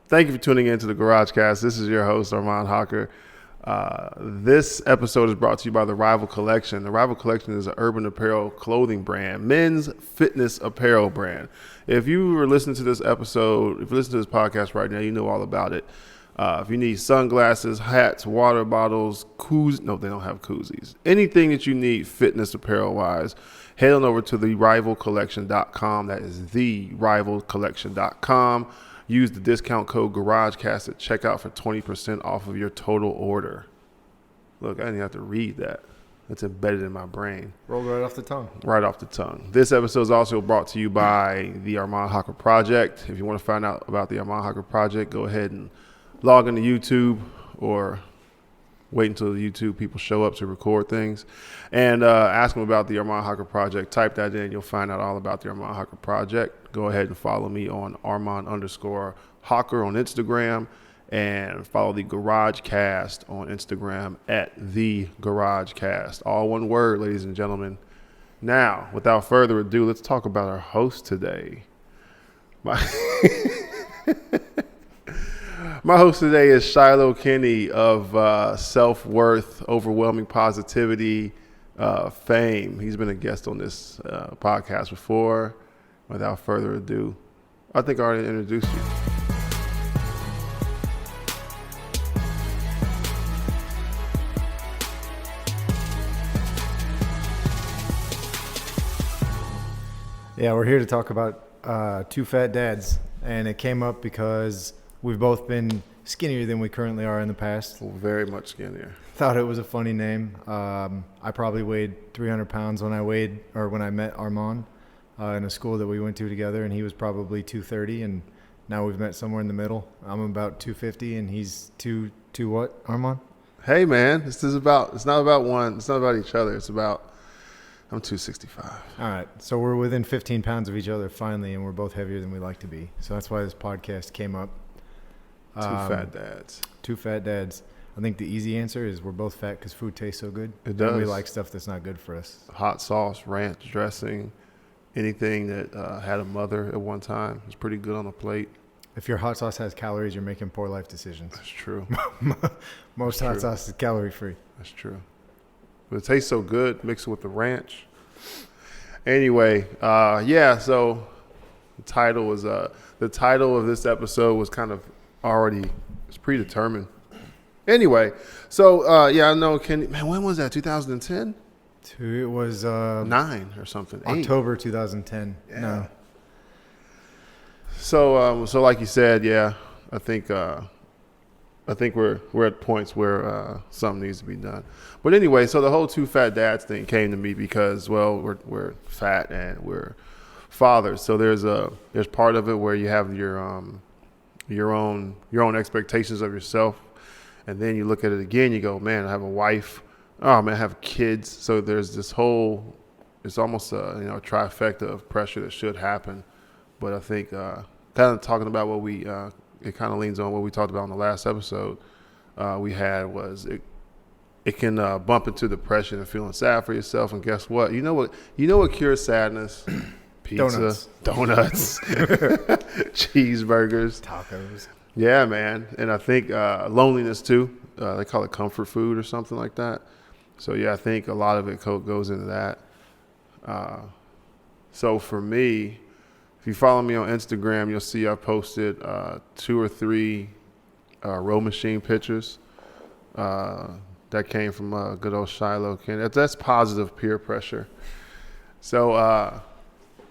Thank you for tuning in to the Garage Cast. This is your host, Arman Hocker. This episode is brought to you by the Rival Collection. The Rival Collection is an urban apparel clothing brand, men's fitness apparel brand. If you were listening to this episode, if you listen to this podcast right now, you know all about it. If you need sunglasses, hats, water bottles, koozies, no, they don't have koozies. Anything that you need fitness apparel-wise, head on over to therivalcollection.com. That is therivalcollection.com. Use the discount code GarageCast at checkout for 20% off of your total order. Look, I didn't have to read that. It's embedded in my brain. Rolled right off the tongue. Right off the tongue. This episode is also brought to you by the Arman Hocker Project. If you want to find out about the Arman Hocker Project, go ahead and log into YouTube or wait until the YouTube people show up to record things and ask them about the Arman Hocker Project. Type that in. You'll find out all about the Arman Hocker Project. Go ahead and follow me on Arman_Hocker on Instagram and follow the Garage Cast on Instagram at the Garage Cast. All one word, ladies and gentlemen. Now, without further ado, let's talk about our host today. My host today is Shiloh Kinney of Self-Worth, Overwhelming Positivity fame. He's been a guest on this podcast before. Without further ado, I think I already introduced you. Yeah, we're here to talk about two fat dads, and it came up because we've both been skinnier than we currently are in the past. Well, very much skinnier. Thought it was a funny name. I probably weighed 300 pounds when I met Arman in a school that we went to together, and he was probably 230, and now we've met somewhere in the middle. I'm about 250, and he's two what, Arman? Hey, man, it's not about each other. It's about, I'm 265. All right, so we're within 15 pounds of each other finally, and we're both heavier than we like to be. So that's why this podcast came up. Two fat dads. Two fat dads. I think the easy answer is we're both fat because food tastes so good. It does. And we like stuff that's not good for us. Hot sauce, ranch dressing, anything that had a mother at one time is pretty good on a plate. If your hot sauce has calories, you're making poor life decisions. That's true. Most hot sauce is calorie free. That's true. But it tastes so good, mix it with the ranch. Anyway, so the title of this episode was kind of already, it's predetermined. Anyway, so I know Kinney, man, when was that? 2010? It was 9 or something. October 2010. Yeah. No. So like you said, yeah, I think we're at points where something needs to be done. But anyway, so the whole two fat dads thing came to me because, well, we're fat and we're fathers. So there's part of it where you have your own expectations of yourself, and then you look at it again. You go, man, I have a wife. Oh man, I have kids. So there's this whole. It's almost a trifecta of pressure that should happen. But I think kind of talking about what it kind of leans on what we talked about in the last episode we had was it can bump into depression and feeling sad for yourself. And guess what? You know what cures sadness? Pizza, donuts, cheeseburgers, tacos. Yeah, man. And I think loneliness too. They call it comfort food or something like that. So yeah, I think a lot of it goes into that. So for me, if you follow me on Instagram, you'll see I posted 2 or 3 row machine pictures that came from good old Shiloh. That's positive peer pressure. So I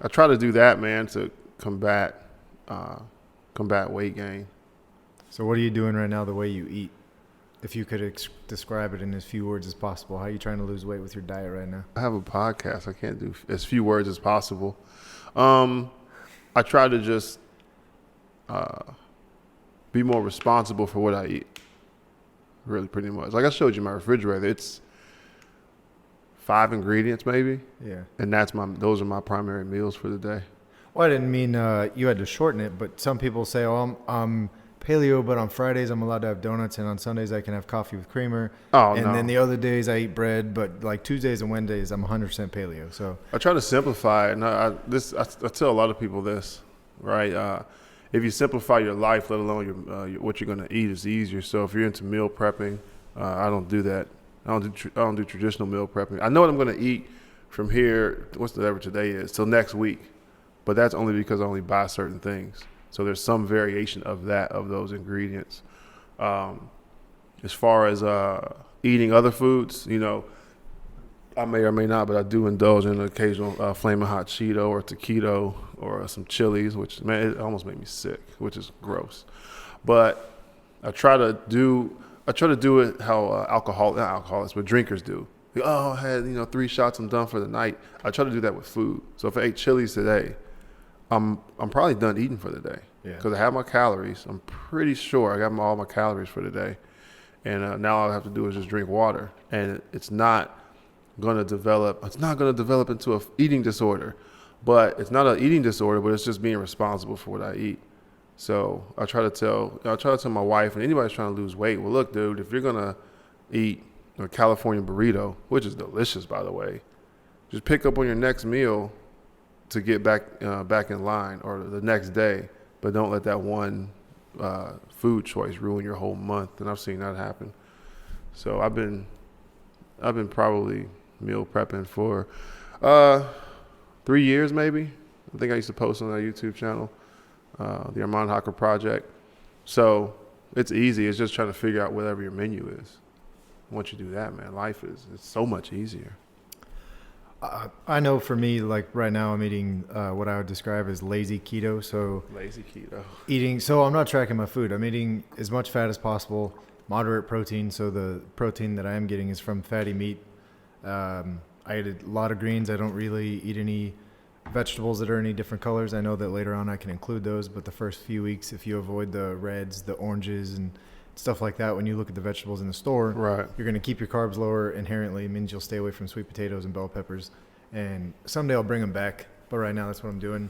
try to do that, man, to combat weight gain. So what are you doing right now the way you eat? If you could describe it in as few words as possible, how are you trying to lose weight with your diet right now? I have a podcast. I can't do as few words as possible. I try to just be more responsible for what I eat. Really, pretty much. Like I showed you my refrigerator. It's 5 ingredients maybe. Yeah. And those are my primary meals for the day. Well, I didn't mean you had to shorten it, but some people say, oh, I'm paleo, but on Fridays I'm allowed to have donuts, and on Sundays I can have coffee with creamer. Oh, and no. then the other days I eat bread, but like Tuesdays and Wednesdays I'm 100% paleo. So I try to simplify it, and I tell a lot of people this, right? if you simplify your life, let alone what you're going to eat, is easier. So if you're into meal prepping, I don't do that. I don't do traditional meal prepping. I know what I'm going to eat from here, whatever today is, till next week. But that's only because I only buy certain things. So there's some variation of those ingredients. As far as eating other foods, I may or may not, but I do indulge in an occasional flaming hot Cheeto or taquito or some chilies, which, man, it almost made me sick, which is gross. But I try to do it how not alcoholics, but drinkers do. I had 3 shots, I'm done for the night. I try to do that with food. So if I ate Chili's today, I'm probably done eating for the day because I have my calories. I'm pretty sure I got all my calories for the day, and now all I have to do is just drink water, and it's not going to develop. It's not going to develop into an eating disorder, but it's not an eating disorder. But it's just being responsible for what I eat. So I try to tell my wife and anybody that's trying to lose weight. Well, look, dude, if you're gonna eat a California burrito, which is delicious, by the way, just pick up on your next meal to get back in line, or the next day, but don't let that one food choice ruin your whole month. And I've seen that happen. So I've been probably meal prepping for 3 years, maybe. I think I used to post on our YouTube channel, the Arman Hocker Project. So it's easy. It's just trying to figure out whatever your menu is. Once you do that, man, it's so much easier. I know for me, like right now, I'm eating what I would describe as lazy keto. So lazy keto. So I'm not tracking my food. I'm eating as much fat as possible, moderate protein. So the protein that I am getting is from fatty meat. I eat a lot of greens. I don't really eat any vegetables that are any different colors. I know that later on I can include those, but the first few weeks, if you avoid the reds, the oranges, and stuff like that, when you look at the vegetables in the store, right, you're going to keep your carbs lower inherently. It means you'll stay away from sweet potatoes and bell peppers. And someday I'll bring them back, but right now that's what I'm doing.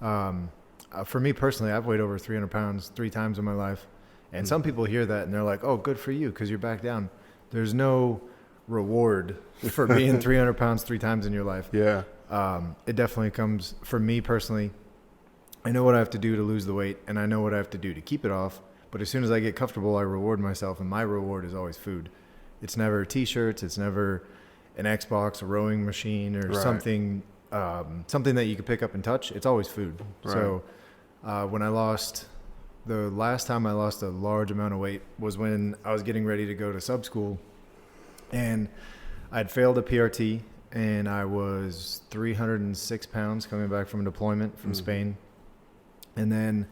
For me personally, I've weighed over 300 pounds 3 times in my life. And some people hear that and they're like, oh, good for you, because you're back down. There's no reward for being 300 pounds 3 times in your life. Yeah. It definitely comes, for me personally, I know what I have to do to lose the weight, and I know what I have to do to keep it off. But as soon as I get comfortable, I reward myself, and my reward is always food. It's never T-shirts. It's never an Xbox, a rowing machine, or something that you can pick up and touch. It's always food. Right. So the last time I lost a large amount of weight was when I was getting ready to go to sub school, and I'd failed a PRT, and I was 306 pounds coming back from a deployment from Spain. And then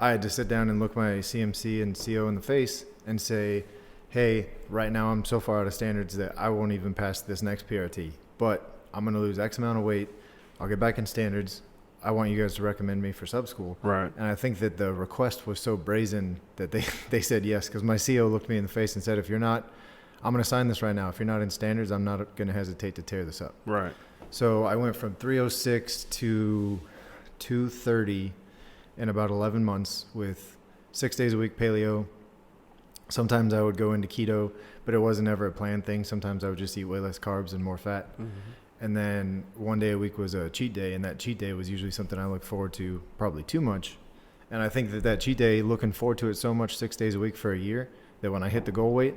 I had to sit down and look my CMC and CO in the face and say, hey, right now I'm so far out of standards that I won't even pass this next PRT, but I'm going to lose X amount of weight. I'll get back in standards. I want you guys to recommend me for sub school. Right. And I think that the request was so brazen that they said yes, because my CO looked me in the face and said, if you're not, I'm going to sign this right now. If you're not in standards, I'm not going to hesitate to tear this up. Right. So I went from 306 to 230 in about 11 months with 6 days a week paleo. Sometimes I would go into keto, but it wasn't ever a planned thing. Sometimes I would just eat way less carbs and more fat. Mm-hmm. And then one day a week was a cheat day, and that cheat day was usually something I look forward to probably too much. And I think that cheat day, looking forward to it so much 6 days a week for a year, that when I hit the goal weight,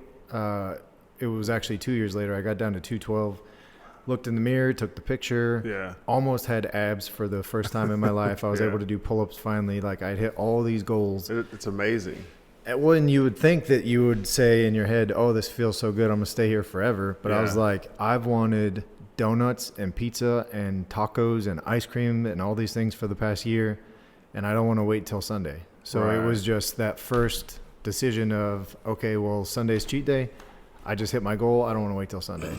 it was actually 2 years later, I got down to 212, looked in the mirror, took the picture, almost had abs for the first time in my life. I was able to do pull-ups finally. Like, I'd hit all these goals. It's amazing. When you would think that you would say in your head, oh, this feels so good, I'm going to stay here forever. But I was like, I've wanted donuts and pizza and tacos and ice cream and all these things for the past year, and I don't want to wait till Sunday. So it was just that first decision of, okay, well, Sunday's cheat day. I just hit my goal. I don't want to wait till Sunday.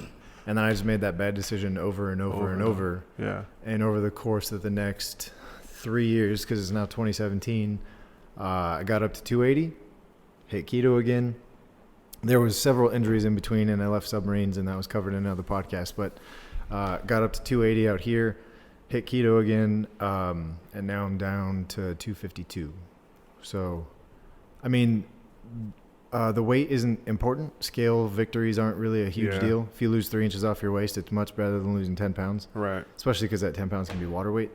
And then I just made that bad decision over and over and over. Yeah. And over the course of the next 3 years, because it's now 2017, I got up to 280, hit keto again. There was several injuries in between, and I left submarines, and that was covered in another podcast. But got up to 280 out here, hit keto again, and now I'm down to 252. So, I mean, the weight isn't important. Scale victories aren't really a huge deal. If you lose 3 inches off your waist, it's much better than losing 10 pounds. Right. Especially because that 10 pounds can be water weight.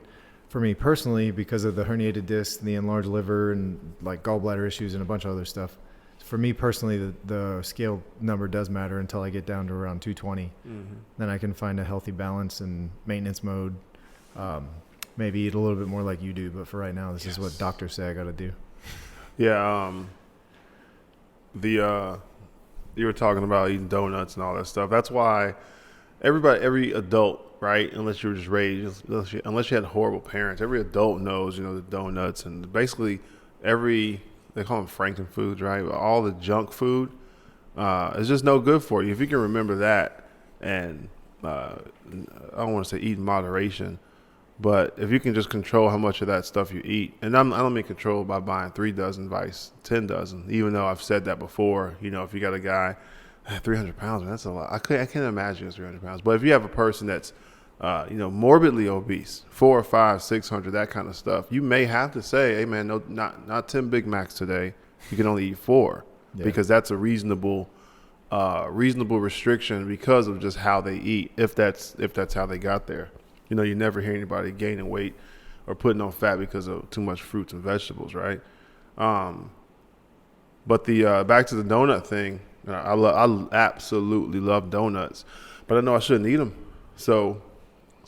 for me personally, because of the herniated disc, the enlarged liver, and like gallbladder issues and a bunch of other stuff, for me personally, the scale number does matter until I get down to around 220. Then I can find a healthy balance and maintenance mode. Maybe eat a little bit more like you do, but for right now, this is what doctors say I got to do. Yeah. You were talking about eating donuts and all that stuff. That's why every adult, right? Unless you were just raised, unless you had horrible parents, every adult knows, the donuts and basically they call them Frankenfoods, right? All the junk food is just no good for you. If you can remember that, and I don't want to say eat in moderation, but if you can just control how much of that stuff you eat, and I don't mean control by buying 3 dozen vice 10 dozen, even though I've said that before. If you got a guy, 300 pounds, man, that's a lot. I can't imagine it's 300 pounds. But if you have a person that's, morbidly obese, 400 or 500, 600, that kind of stuff, you may have to say, hey, man, no, not 10 Big Macs today. You can only eat 4 because that's a reasonable restriction because of just how they eat. If that's how they got there. You never hear anybody gaining weight or putting on fat because of too much fruits and vegetables, right? But the back to the donut thing, I absolutely love donuts, but I know I shouldn't eat them. So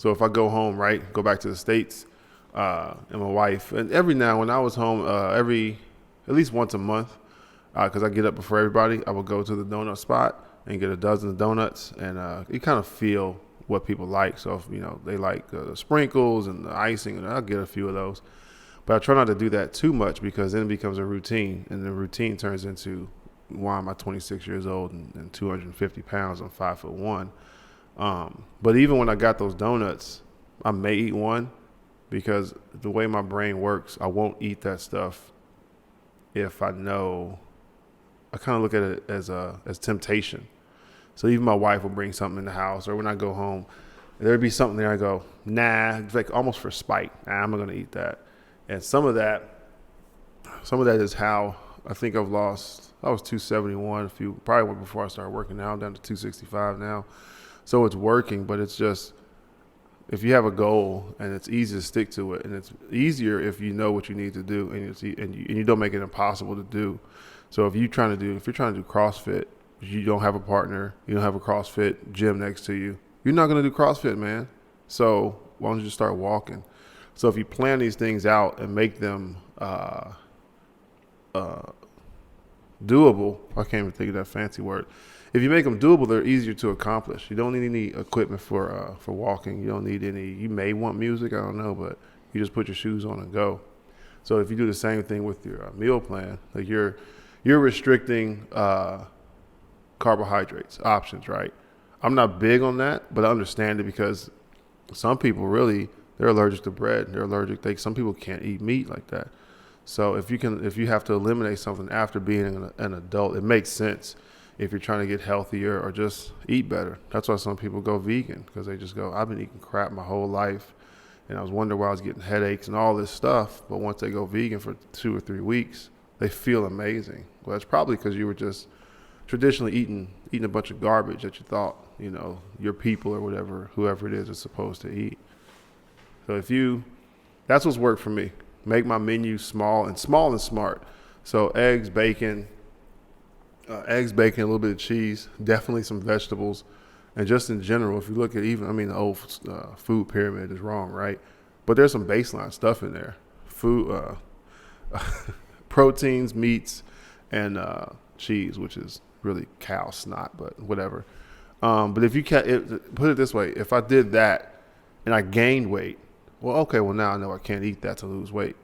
if I go home, right, go back to the States, and my wife, and every now when I was home, at least once a month, because I get up before everybody, I would go to the donut spot and get a dozen of donuts, and you kind of feel what people like. So if they like the sprinkles and the icing, and I'll get a few of those. But I try not to do that too much because then it becomes a routine, and the routine turns into, why am I 26 years old and 250 pounds? I'm 5'1". But even when I got those donuts, I may eat one because the way my brain works, I won't eat that stuff if I know. I kind of look at it as temptation. So even my wife will bring something in the house, or when I go home, there'd be something there. I go, nah, it's like almost for spite. Nah, I'm not gonna eat that. And some of that is how I think I've lost. I was 271 probably before I started working out. I'm down to 265 now. So it's working, but it's just, if you have a goal and it's easy to stick to it, and it's easier if you know what you need to do, and you don't make it impossible to do. So if you're trying to do CrossFit, you don't have a partner, you don't have a CrossFit gym next to you, you're not going to do CrossFit, man. So why don't you just start walking? So if you plan these things out and make them doable, I can't even think of that fancy word. If you make them doable, they're easier to accomplish. You don't need any equipment for walking. You don't need any. You may want music, I don't know, but you just put your shoes on and go. So if you do the same thing with your meal plan, like you're restricting carbohydrates options, right? I'm not big on that, but I understand it because some people really, they're allergic to bread. They're allergic. Some people can't eat meat like that. So if you have to eliminate something after being an adult, it makes sense if you're trying to get healthier or just eat better. That's why some people go vegan, because they just go, I've been eating crap my whole life, and I was wondering why I was getting headaches and all this stuff. But once they go vegan for 2 or 3 weeks, they feel amazing. Well, that's probably because you were just traditionally eating a bunch of garbage that you thought, your people or whoever it is supposed to eat. So that's what's worked for me. Make my menu small and smart. So eggs, bacon, a little bit of cheese, definitely some vegetables. And just in general, if you look at the old food pyramid is wrong, right? But there's some baseline stuff in there. Food, proteins, meats, and cheese, which is really cow snot, but whatever. But if you put it this way, if I did that and I gained weight, now I know I can't eat that to lose weight.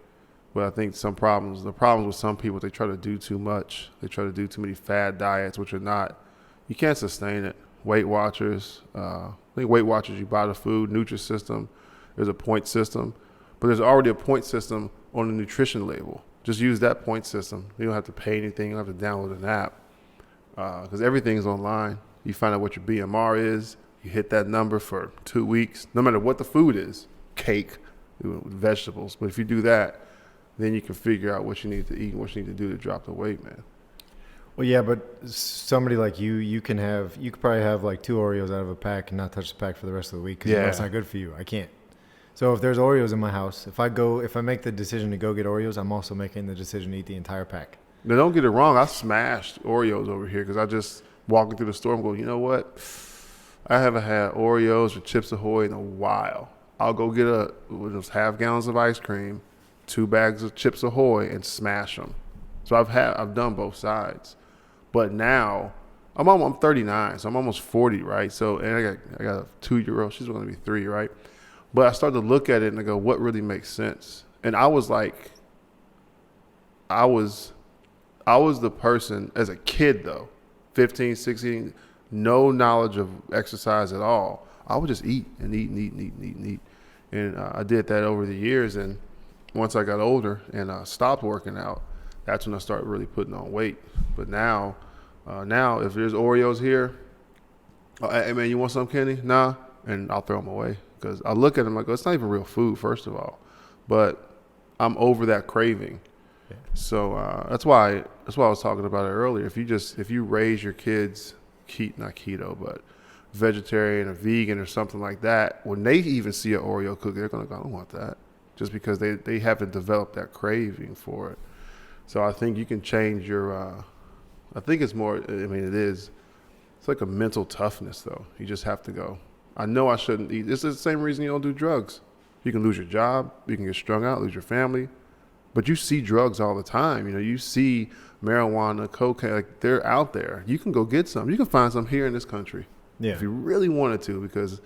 But I think the problems with some people, they try to do too much. They try to do too many fad diets, which are not, you can't sustain it. Weight Watchers, you buy the food, Nutrisystem, there's a point system, but there's already a point system on the nutrition label. Just use that point system. You don't have to pay anything. You don't have to download an app because everything's online. You find out what your BMR is. You hit that number for 2 weeks, no matter what the food is, cake, vegetables. But if you do that, then you can figure out what you need to eat and what you need to do to drop the weight, man. Well, yeah, but somebody like you could probably have like 2 Oreos out of a pack and not touch the pack for the rest of the week because that's not good for you. I can't. So if there's Oreos in my house, if I make the decision to go get Oreos, I'm also making the decision to eat the entire pack. Now, don't get it wrong. I smashed Oreos over here because I just walking through the store and go, you know what? I haven't had Oreos or Chips Ahoy in a while. I'll go get those half gallons of ice cream, 2 bags of Chips Ahoy, and smash them. So I've done both sides. But now I'm 39, so I'm almost 40, right? So and I got a 2-year-old. She's going to be 3, right? But I started to look at it and I go, what really makes sense? And I was like, I was the person as a kid though, 15, 16, no knowledge of exercise at all. I would just eat and eat and eat and eat and eat and eat. And I did that over the years. And once I got older and stopped working out, that's when I started really putting on weight. But now if there's Oreos here, hey man, you want some, Kinney? Nah, and I'll throw them away because I look at them like, it's not even real food, first of all. But I'm over that craving. Yeah. So that's why I was talking about it earlier. If you raise your kids not keto, but vegetarian or vegan or something like that, when they even see an Oreo cookie, they're gonna go, I don't want that, just because they haven't developed that craving for it. So I think you can change your. I think it's more. I mean, it is. It's like a mental toughness, though. You just have to go, I know I shouldn't eat. This is the same reason you don't do drugs. You can lose your job. You can get strung out, lose your family. But you see drugs all the time. You know, you see marijuana, cocaine. Like, they're out there. You can go get some. You can find some here in this country. Yeah. If you really wanted to, because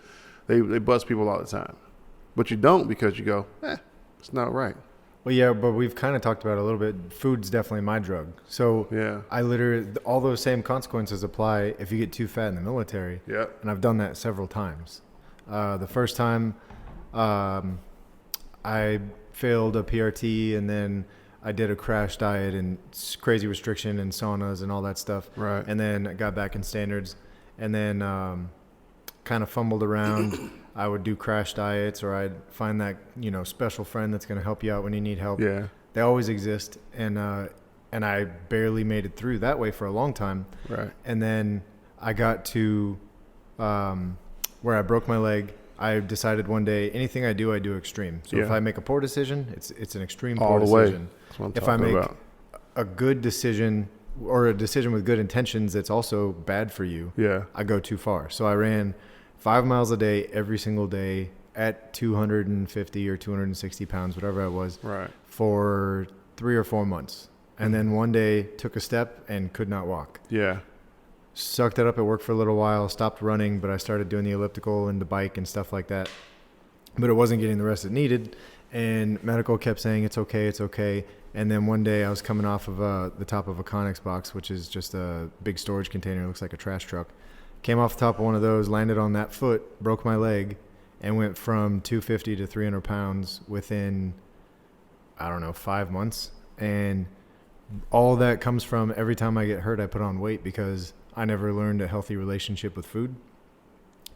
they bust people all the time. But you don't because you go, it's not right. Well, yeah, but we've kind of talked about it a little bit. Food's definitely my drug. So yeah. I literally, all those same consequences apply if you get too fat in the military. Yeah. And I've done that several times. The first time I failed a PRT, and then I did a crash diet and crazy restriction and saunas and all that stuff. Right. And then I got back in standards, and then kind of fumbled around. I would do crash diets, or I'd find that, special friend that's going to help you out when you need help. Yeah. They always exist. And I barely made it through that way for a long time. Right. And then I got to where I broke my leg. I decided one day, anything I do extreme. So if I make a poor decision, it's an extreme poor decision. That's what I'm talking about. If I make a good decision, or a decision with good intentions that's also bad for you, I go too far. So I ran 5 miles a day every single day at 250 or 260 pounds, whatever I was, for 3 or 4 months. And then one day took a step and could not walk. Yeah. Sucked it up at work for a little while, stopped running, but I started doing the elliptical and the bike and stuff like that. But it wasn't getting the rest it needed. And medical kept saying, it's okay, it's okay. And then one day I was coming off of the top of a Connex box, which is just a big storage container. It looks like a trash truck. Came off the top of one of those, landed on that foot, broke my leg, and went from 250 to 300 pounds within, 5 months. And all that comes from every time I get hurt, I put on weight because I never learned a healthy relationship with food.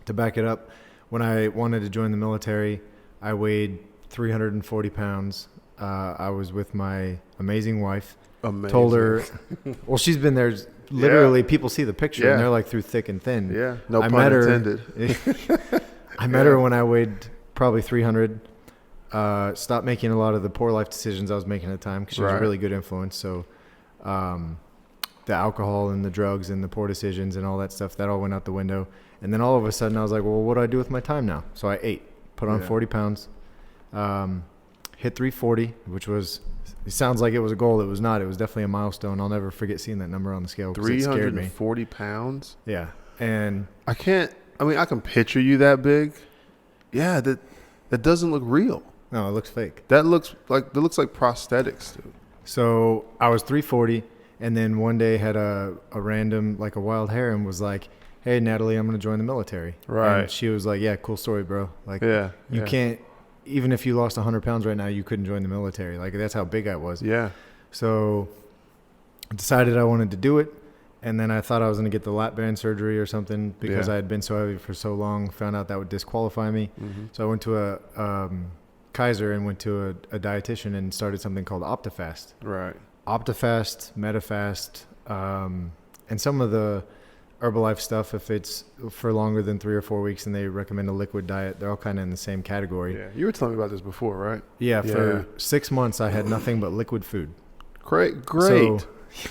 To back it up, when I wanted to join the military, I weighed 340 pounds. I was with my amazing wife. Amazing. Told her, well, she's been there. Literally, people see the picture and they're like through thick and thin. Yeah, no pun intended. I met her when I weighed probably 300. Stopped making a lot of the poor life decisions I was making at the time because she was a really good influence. So the alcohol and the drugs and the poor decisions and all that stuff, that all went out the window. And then all of a sudden I was like, well, what do I do with my time now? So I ate, put on 40 pounds, hit 340, which was, it sounds like it was a goal. It was not. It was definitely a milestone. I'll never forget seeing that number on the scale. 340 pounds? Yeah. And I can picture you that big. Yeah, that doesn't look real. No, it looks fake. That looks like prosthetics, dude. So I was 340, and then one day had a random, like a wild hair, and was like, hey, Natalie, I'm going to join the military. Right. And she was like, yeah, cool story, bro. Like, you can't, even if you lost 100 pounds right now, you couldn't join the military. Like, that's how big I was. Yeah. So I decided I wanted to do it. And then I thought I was going to get the lap band surgery or something because I had been so heavy for so long, found out that would disqualify me. Mm-hmm. So I went to a Kaiser and went to a dietitian and started something called OptiFast. Right. OptiFast, MetaFast, and some of the Herbalife stuff, if it's for longer than 3 or 4 weeks and they recommend a liquid diet, they're all kind of in the same category. Yeah, you were telling me about this before, right? Yeah, for 6 months I had nothing but liquid food. Great. So,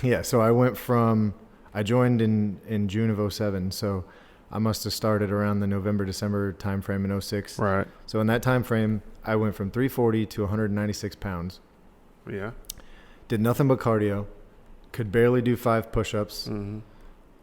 yeah, so I joined in June of '07, so I must have started around the November, December time frame in '06. Right. So in that time frame, I went from 340 to 196 pounds. Yeah. Did nothing but cardio. Could barely do 5 push-ups. Mm-hmm.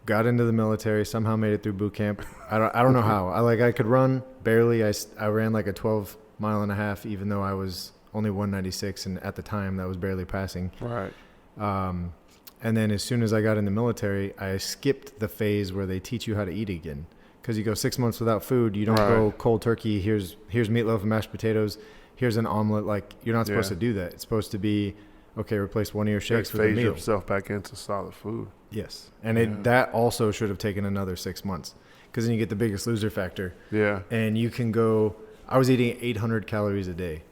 Got into the military. Somehow made it through boot camp. I don't know how. I could run barely. I ran like a 12 mile and a half, even though I was only 196, and at the time that was barely passing. Right. And then as soon as I got in the military, I skipped the phase where they teach you how to eat again. Because you go 6 months without food, you don't go cold turkey. Here's meatloaf and mashed potatoes. Here's an omelet. Like, you're not supposed to do that. It's supposed to be, okay, replace one of your shakes with a meal. Phase yourself back into solid food. Yes. And that also should have taken another 6 months, because then you get the biggest loser factor. Yeah. And you can go, I was eating 800 calories a day.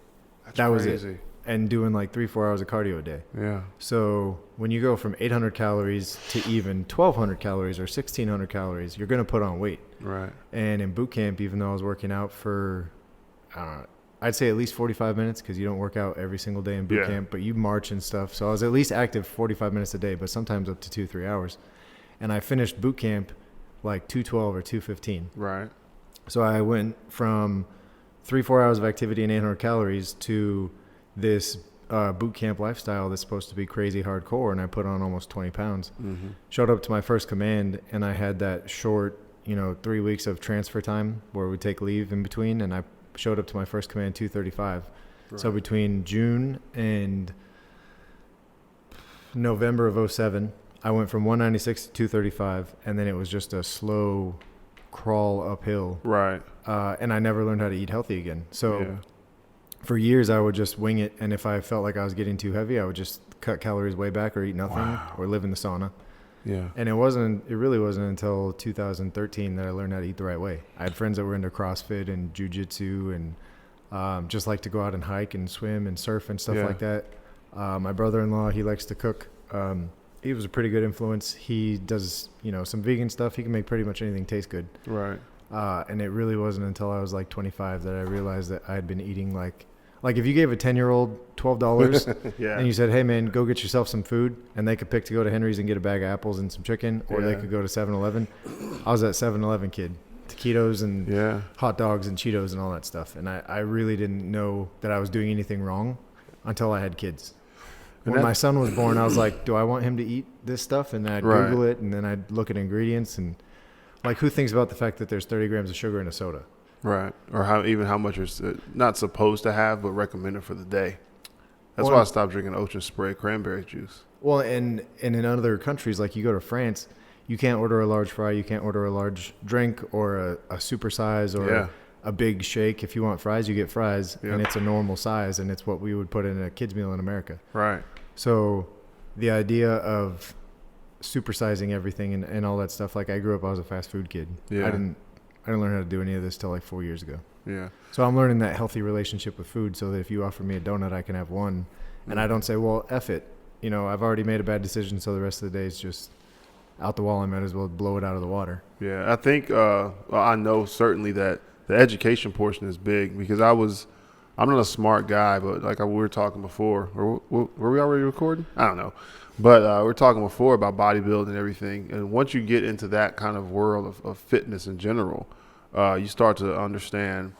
That was it. And doing like 3-4 hours of cardio a day. Yeah. So when you go from 800 calories to even 1,200 calories or 1,600 calories, you're going to put on weight. Right. And in boot camp, even though I was working out for, I'd say at least 45 minutes, because you don't work out every single day in boot camp, but you march and stuff. So I was at least active 45 minutes a day, but sometimes up to 2-3 hours. And I finished boot camp like 212 or 215. Right. So I went from 3-4 hours of activity and 800 calories to this boot camp lifestyle that's supposed to be crazy hardcore, and I put on almost 20 pounds. Mm-hmm. Showed up to my first command, and I had that short, 3 weeks of transfer time where we take leave in between, and I showed up to my first command 235. Right. So between June and November of '07, I went from 196 to 235, and then it was just a slow crawl uphill. Right. And I never learned how to eat healthy again. So for years I would just wing it, and if I felt like I was getting too heavy, I would just cut calories way back or eat nothing or live in the sauna. Yeah. And it really wasn't until 2013 that I learned how to eat the right way. I had friends that were into CrossFit and jiu-jitsu and just like to go out and hike and swim and surf and stuff like that. My brother-in-law, he likes to cook. He was a pretty good influence. He does, some vegan stuff. He can make pretty much anything taste good. Right. And it really wasn't until I was like 25 that I realized that I had been eating like if you gave a 10-year-old $12 and you said, hey man, go get yourself some food, and they could pick to go to Henry's and get a bag of apples and some chicken, or they could go to 7-Eleven. I was that 7-Eleven kid. Taquitos and hot dogs and Cheetos and all that stuff. And I really didn't know that I was doing anything wrong until I had kids. When my son was born, I was like, do I want him to eat this stuff? And then I'd Google it, and then I'd look at ingredients, and like, who thinks about the fact that there's 30 grams of sugar in a soda? Right. Or how much you're not supposed to have, but recommended for the day. That's why I stopped drinking Ocean Spray cranberry juice. Well, and in other countries, like you go to France, you can't order a large fry, you can't order a large drink or a super size or a big shake. If you want fries, you get fries, and it's a normal size, and it's what we would put in a kid's meal in America. Right. So the idea of supersizing everything and all that stuff, like I grew up, I was a fast food kid. I didn't learn how to do any of this till like 4 years ago. Yeah. So I'm learning that healthy relationship with food, so that if you offer me a donut, I can have one. And I don't say, well, F it. I've already made a bad decision, so the rest of the day is just out the wall. I might as well blow it out of the water. Yeah. I think, I know certainly that the education portion is big, because I'm not a smart guy, but like we were talking before, or were we already recording? I don't know. But we were talking before about bodybuilding and everything. And once you get into that kind of world of fitness in general, you start to understand,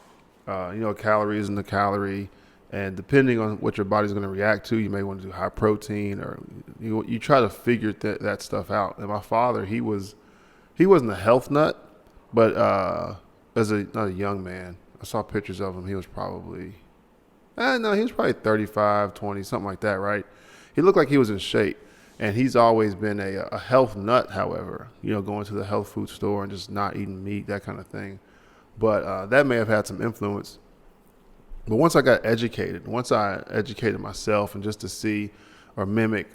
calories in the calorie. And depending on what your body's going to react to, you may want to do high protein, or you try to figure that stuff out. And my father, he wasn't a health nut, but not a young man. I saw pictures of him. He was probably, he was probably 35, 20, something like that, right? He looked like he was in shape. And he's always been a health nut, however, going to the health food store and just not eating meat, that kind of thing. But that may have had some influence. But once I educated myself, and just to see or mimic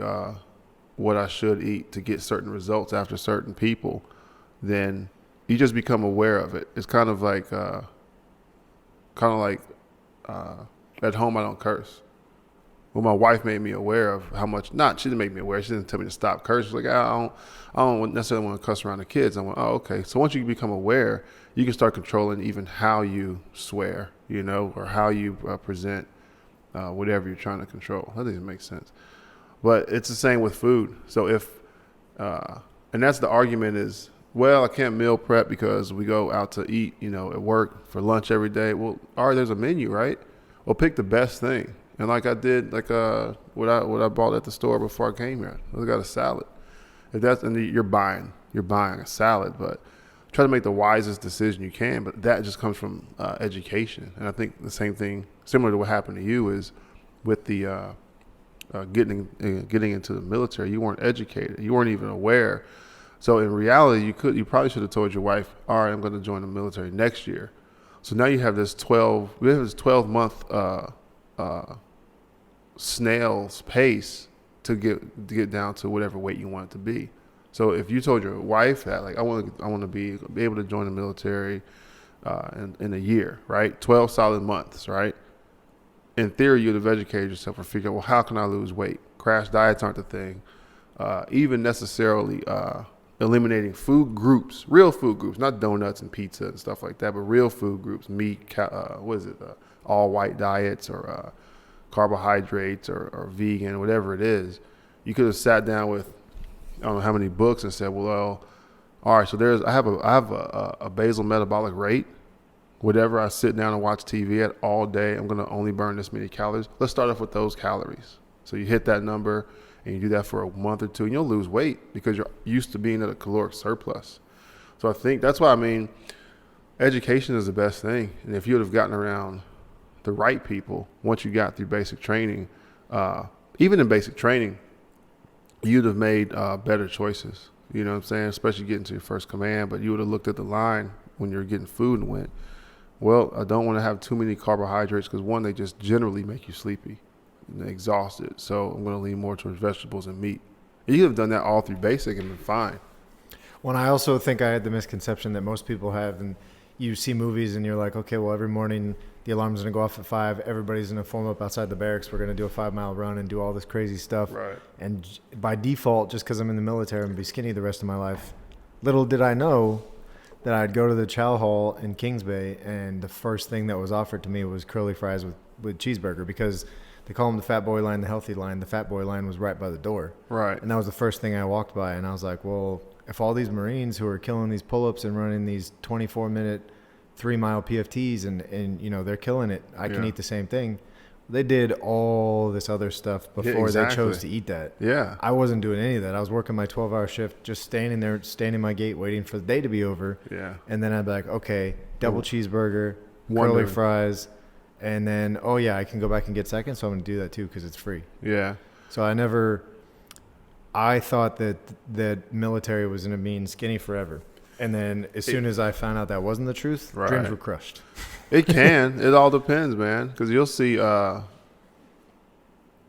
what I should eat to get certain results after certain people, then you just become aware of it. It's kind of like at home I don't curse. Well, my wife made me aware of how much. Not she didn't make me aware. She didn't tell me to stop cursing. She's like, I don't necessarily want to cuss around the kids. I went, oh, okay. So once you become aware, you can start controlling even how you swear, or how you present whatever you're trying to control. That doesn't make sense. But it's the same with food. So and that's the argument is, well, I can't meal prep because we go out to eat, at work for lunch every day. Well, all right, there's a menu, right? Well, pick the best thing. And like I did, what I bought at the store before I came here, I got a salad. You're buying a salad, but try to make the wisest decision you can. But that just comes from education. And I think the same thing, similar to what happened to you, is with the getting into the military. You weren't educated. You weren't even aware. So in reality, you probably should have told your wife, all right, I'm going to join the military next year. So now you have this 12-month snail's pace to get down to whatever weight you want it to be. So if you told your wife that, like, I want to be able to join the military in a year, right? 12 solid months, right? In theory, you'd have educated yourself or figured out, well, how can I lose weight? Crash diets aren't the thing. Even necessarily eliminating food groups, real food groups, not donuts and pizza and stuff like that, but real food groups, meat, all white diets or carbohydrates or vegan, whatever it is. You could have sat down with, I don't know how many books and said, well, all right, so I have a basal metabolic rate. Whatever I sit down and watch TV at all day, I'm going to only burn this many calories. Let's start off with those calories. So you hit that number and you do that for a month or two, and you'll lose weight because you're used to being at a caloric surplus. So I think that's why, education is the best thing. And if you would have gotten around the right people once you got through basic training, even in basic training, you'd have made better choices. You know what I'm saying? Especially getting to your first command. But you would have looked at the line when you're getting food and went, well, I don't want to have too many carbohydrates because, one, they just generally make you sleepy and exhausted. So I'm going to lean more towards vegetables and meat. And you could have done that all through basic and been fine. Well, I also think I had the misconception that most people have, and you see movies and you're like, okay, well, every morning the alarm's going to go off at 5. Everybody's going to form up outside the barracks. We're going to do a 5-mile run and do all this crazy stuff. Right. And by default, just because I'm in the military, I'm going to be skinny the rest of my life. Little did I know that I'd go to the chow hall in Kings Bay, and the first thing that was offered to me was curly fries with cheeseburger, because they call them the fat boy line, the healthy line. The fat boy line was right by the door. Right. And that was the first thing I walked by, and I was like, well, if all these Marines who are killing these pull-ups and running these 24-minute 3-mile PFTs and they're killing it, I can eat the same thing. They did all this other stuff before they chose to eat that. Yeah. I wasn't doing any of that. I was working my 12-hour shift, just standing my gate, waiting for the day to be over. Yeah. And then I'd be like, okay, double cheeseburger, curly fries, and then, oh yeah, I can go back and get seconds, so I'm going to do that too because it's free. Yeah. So I thought that military was going to mean skinny forever. And then as soon as I found out that wasn't the truth, dreams were crushed. It can. It all depends, man. Because you'll see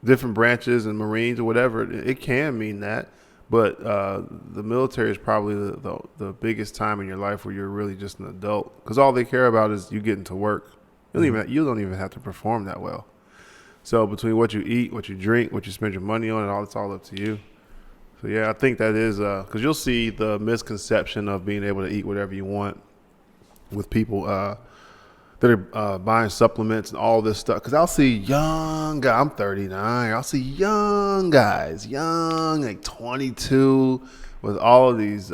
different branches and Marines or whatever. It can mean that. But the military is probably the biggest time in your life where you're really just an adult. Because all they care about is you getting to work. You don't even have to perform that well. So between what you eat, what you drink, what you spend your money on, it's all up to you. So, yeah, I think that is because you'll see the misconception of being able to eat whatever you want with people that are buying supplements and all this stuff. Because I'll see young guys, I'm 39, I'll see young guys, like 22, with all of these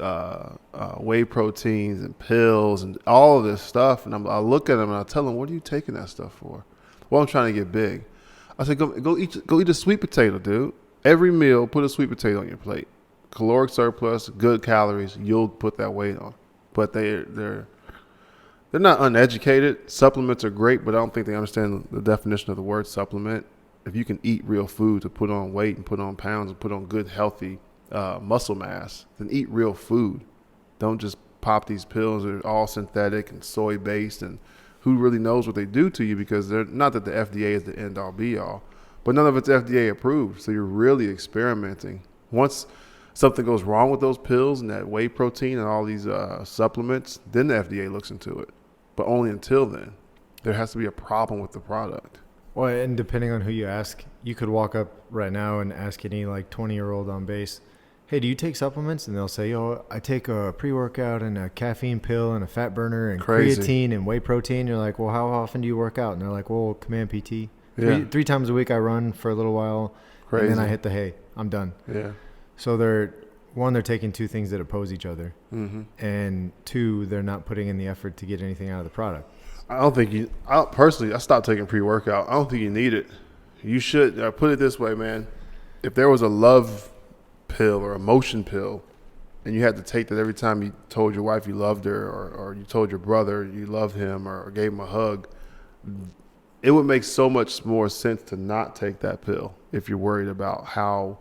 whey proteins and pills and all of this stuff. And I look at them and I tell them, what are you taking that stuff for? Well, I'm trying to get big. I said, go eat a sweet potato, dude. Every meal, put a sweet potato on your plate. Caloric surplus, good calories, you'll put that weight on. But they're not uneducated. Supplements are great, but I don't think they understand the definition of the word supplement. If you can eat real food to put on weight and put on pounds and put on good, healthy muscle mass, then eat real food. Don't just pop these pills that are all synthetic and soy-based, and who really knows what they do to you, because they're not that the FDA is the end-all, be-all. But none of it's FDA approved, so you're really experimenting. Once something goes wrong with those pills and that whey protein and all these supplements, then the FDA looks into it. But only until then. There has to be a problem with the product. Well, and depending on who you ask, you could walk up right now and ask any like 20-year-old on base, hey, do you take supplements? And they'll say, oh, I take a pre-workout and a caffeine pill and a fat burner and Crazy. creatine and whey protein. You're like, well, how often do you work out? And they're like, well, Command PT. Yeah. Three times a week I run for a little while. Crazy. And then I hit the hay. I'm done. Yeah. So they're taking two things that oppose each other. Mm-hmm. And two, they're not putting in the effort to get anything out of the product. I don't think personally, I stopped taking pre-workout. I don't think you need it. You should put it this way, man. If there was a love pill or emotion pill and you had to take that every time you told your wife you loved her or you told your brother you loved him or gave him a hug, it would make so much more sense to not take that pill if you're worried about how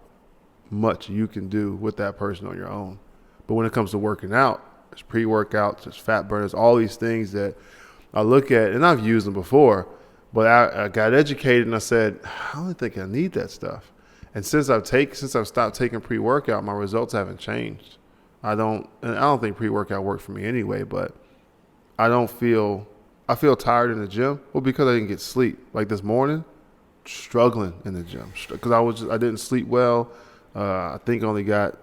much you can do with that person on your own. But when it comes to working out, there's pre-workouts, there's fat burners, all these things that I look at, and I've used them before, but I got educated and I said, I don't think I need that stuff. And since I've stopped taking pre-workout, my results haven't changed. I don't think pre-workout worked for me anyway, but I feel tired in the gym. Well, because I didn't get sleep. Like this morning, struggling in the gym because I didn't sleep well. I think I only got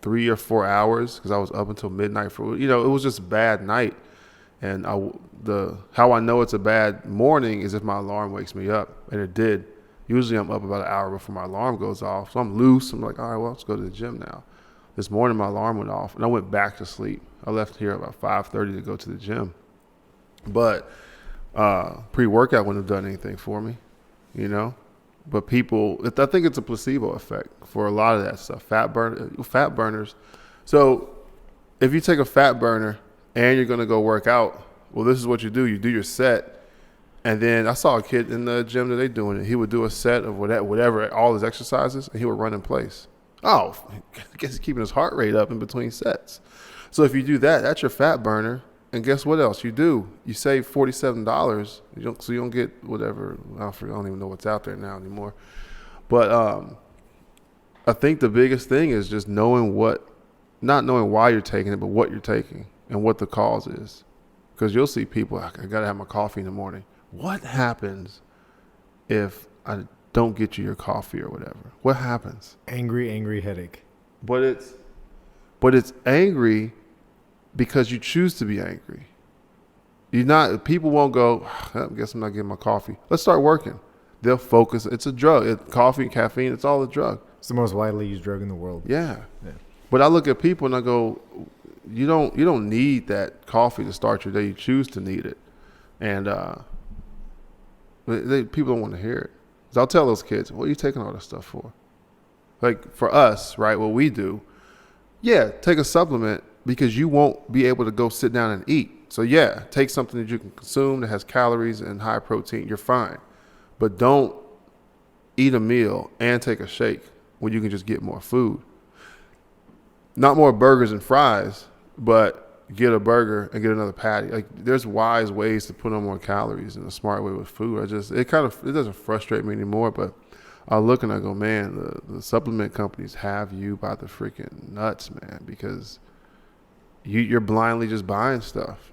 3 or 4 hours because I was up until midnight it was just a bad night. And how I know it's a bad morning is if my alarm wakes me up, and it did. Usually I'm up about an hour before my alarm goes off, so I'm loose. I'm like, all right, well, let's go to the gym now. This morning my alarm went off, and I went back to sleep. I left here about 5:30 to go to the gym. But pre-workout wouldn't have done anything for me, But I think it's a placebo effect for a lot of that stuff. Fat burners. So if you take a fat burner and you're going to go work out, well, this is what you do. You do your set. And then I saw a kid in the gym that they doing it. He would do a set of whatever, all his exercises, and he would run in place. Oh, I guess he's keeping his heart rate up in between sets. So if you do that, that's your fat burner. And guess what else you do? You save $47. So you don't get whatever. I don't even know what's out there now anymore. But I think the biggest thing is just not knowing why you're taking it, but what you're taking and what the cause is. Because you'll see people, I got to have my coffee in the morning. What happens if I don't get you your coffee or whatever? What happens? Angry headache. But it's angry because you choose to be angry. People won't go, I guess I'm not getting my coffee. Let's start working. They'll focus. It's a drug. Coffee and caffeine, it's all a drug. It's the most widely used drug in the world. Yeah. But I look at people and I go, you don't need that coffee to start your day. You choose to need it. And people don't want to hear it. So I'll tell those kids, what are you taking all this stuff for? Like for us, right, what we do, take a supplement because you won't be able to go sit down and eat. So take something that you can consume that has calories and high protein. You're fine. But don't eat a meal and take a shake when you can just get more food. Not more burgers and fries, but get a burger and get another patty. Like there's wise ways to put on more calories in a smart way with food. It doesn't frustrate me anymore, but I look and I go, man, the supplement companies have you by the freaking nuts, man, because you're blindly just buying stuff,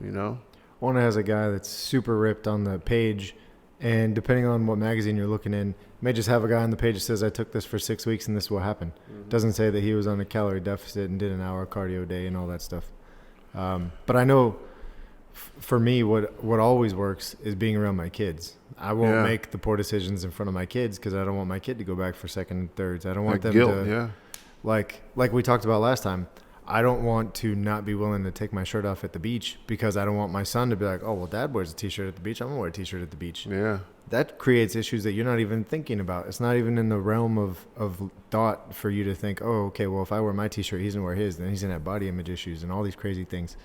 One has a guy that's super ripped on the page, and depending on what magazine you're looking in, may just have a guy on the page that says, I took this for 6 weeks and this is what happened. Mm-hmm. Doesn't say that he was on a calorie deficit and did an hour cardio a day and all that stuff. But I know for me, what always works is being around my kids. I won't make the poor decisions in front of my kids because I don't want my kid to go back for second and thirds. I don't want them to, like we talked about last time, I don't want to not be willing to take my shirt off at the beach because I don't want my son to be like, oh, well, dad wears a t-shirt at the beach. I'm going to wear a t-shirt at the beach. Yeah. That creates issues that you're not even thinking about. It's not even in the realm of thought for you to think, oh, okay, well, if I wear my t-shirt, he's going to wear his. Then he's going to have body image issues and all these crazy things.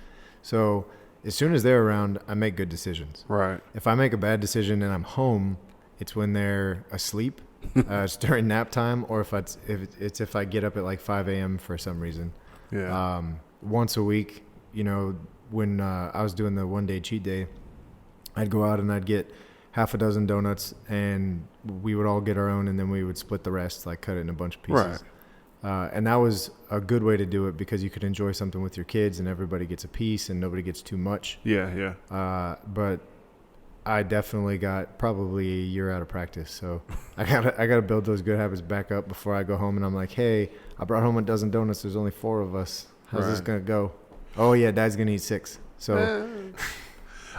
So as soon as they're around, I make good decisions. Right. If I make a bad decision and I'm home, it's when they're asleep. It's during nap time, or if I get up at like 5 a.m. for some reason. Yeah. Once a week, when I was doing the 1-day cheat day, I'd go out and I'd get half a dozen donuts, and we would all get our own, and then we would split the rest, like cut it in a bunch of pieces. Right. And that was a good way to do it because you could enjoy something with your kids, and everybody gets a piece, and nobody gets too much. Yeah, yeah. But I definitely got probably a year out of practice. So I gotta build those good habits back up before I go home. And I'm like, hey, I brought home a dozen donuts. There's only 4 of us. How's this Right. gonna go? Oh yeah, Dad's gonna eat 6. So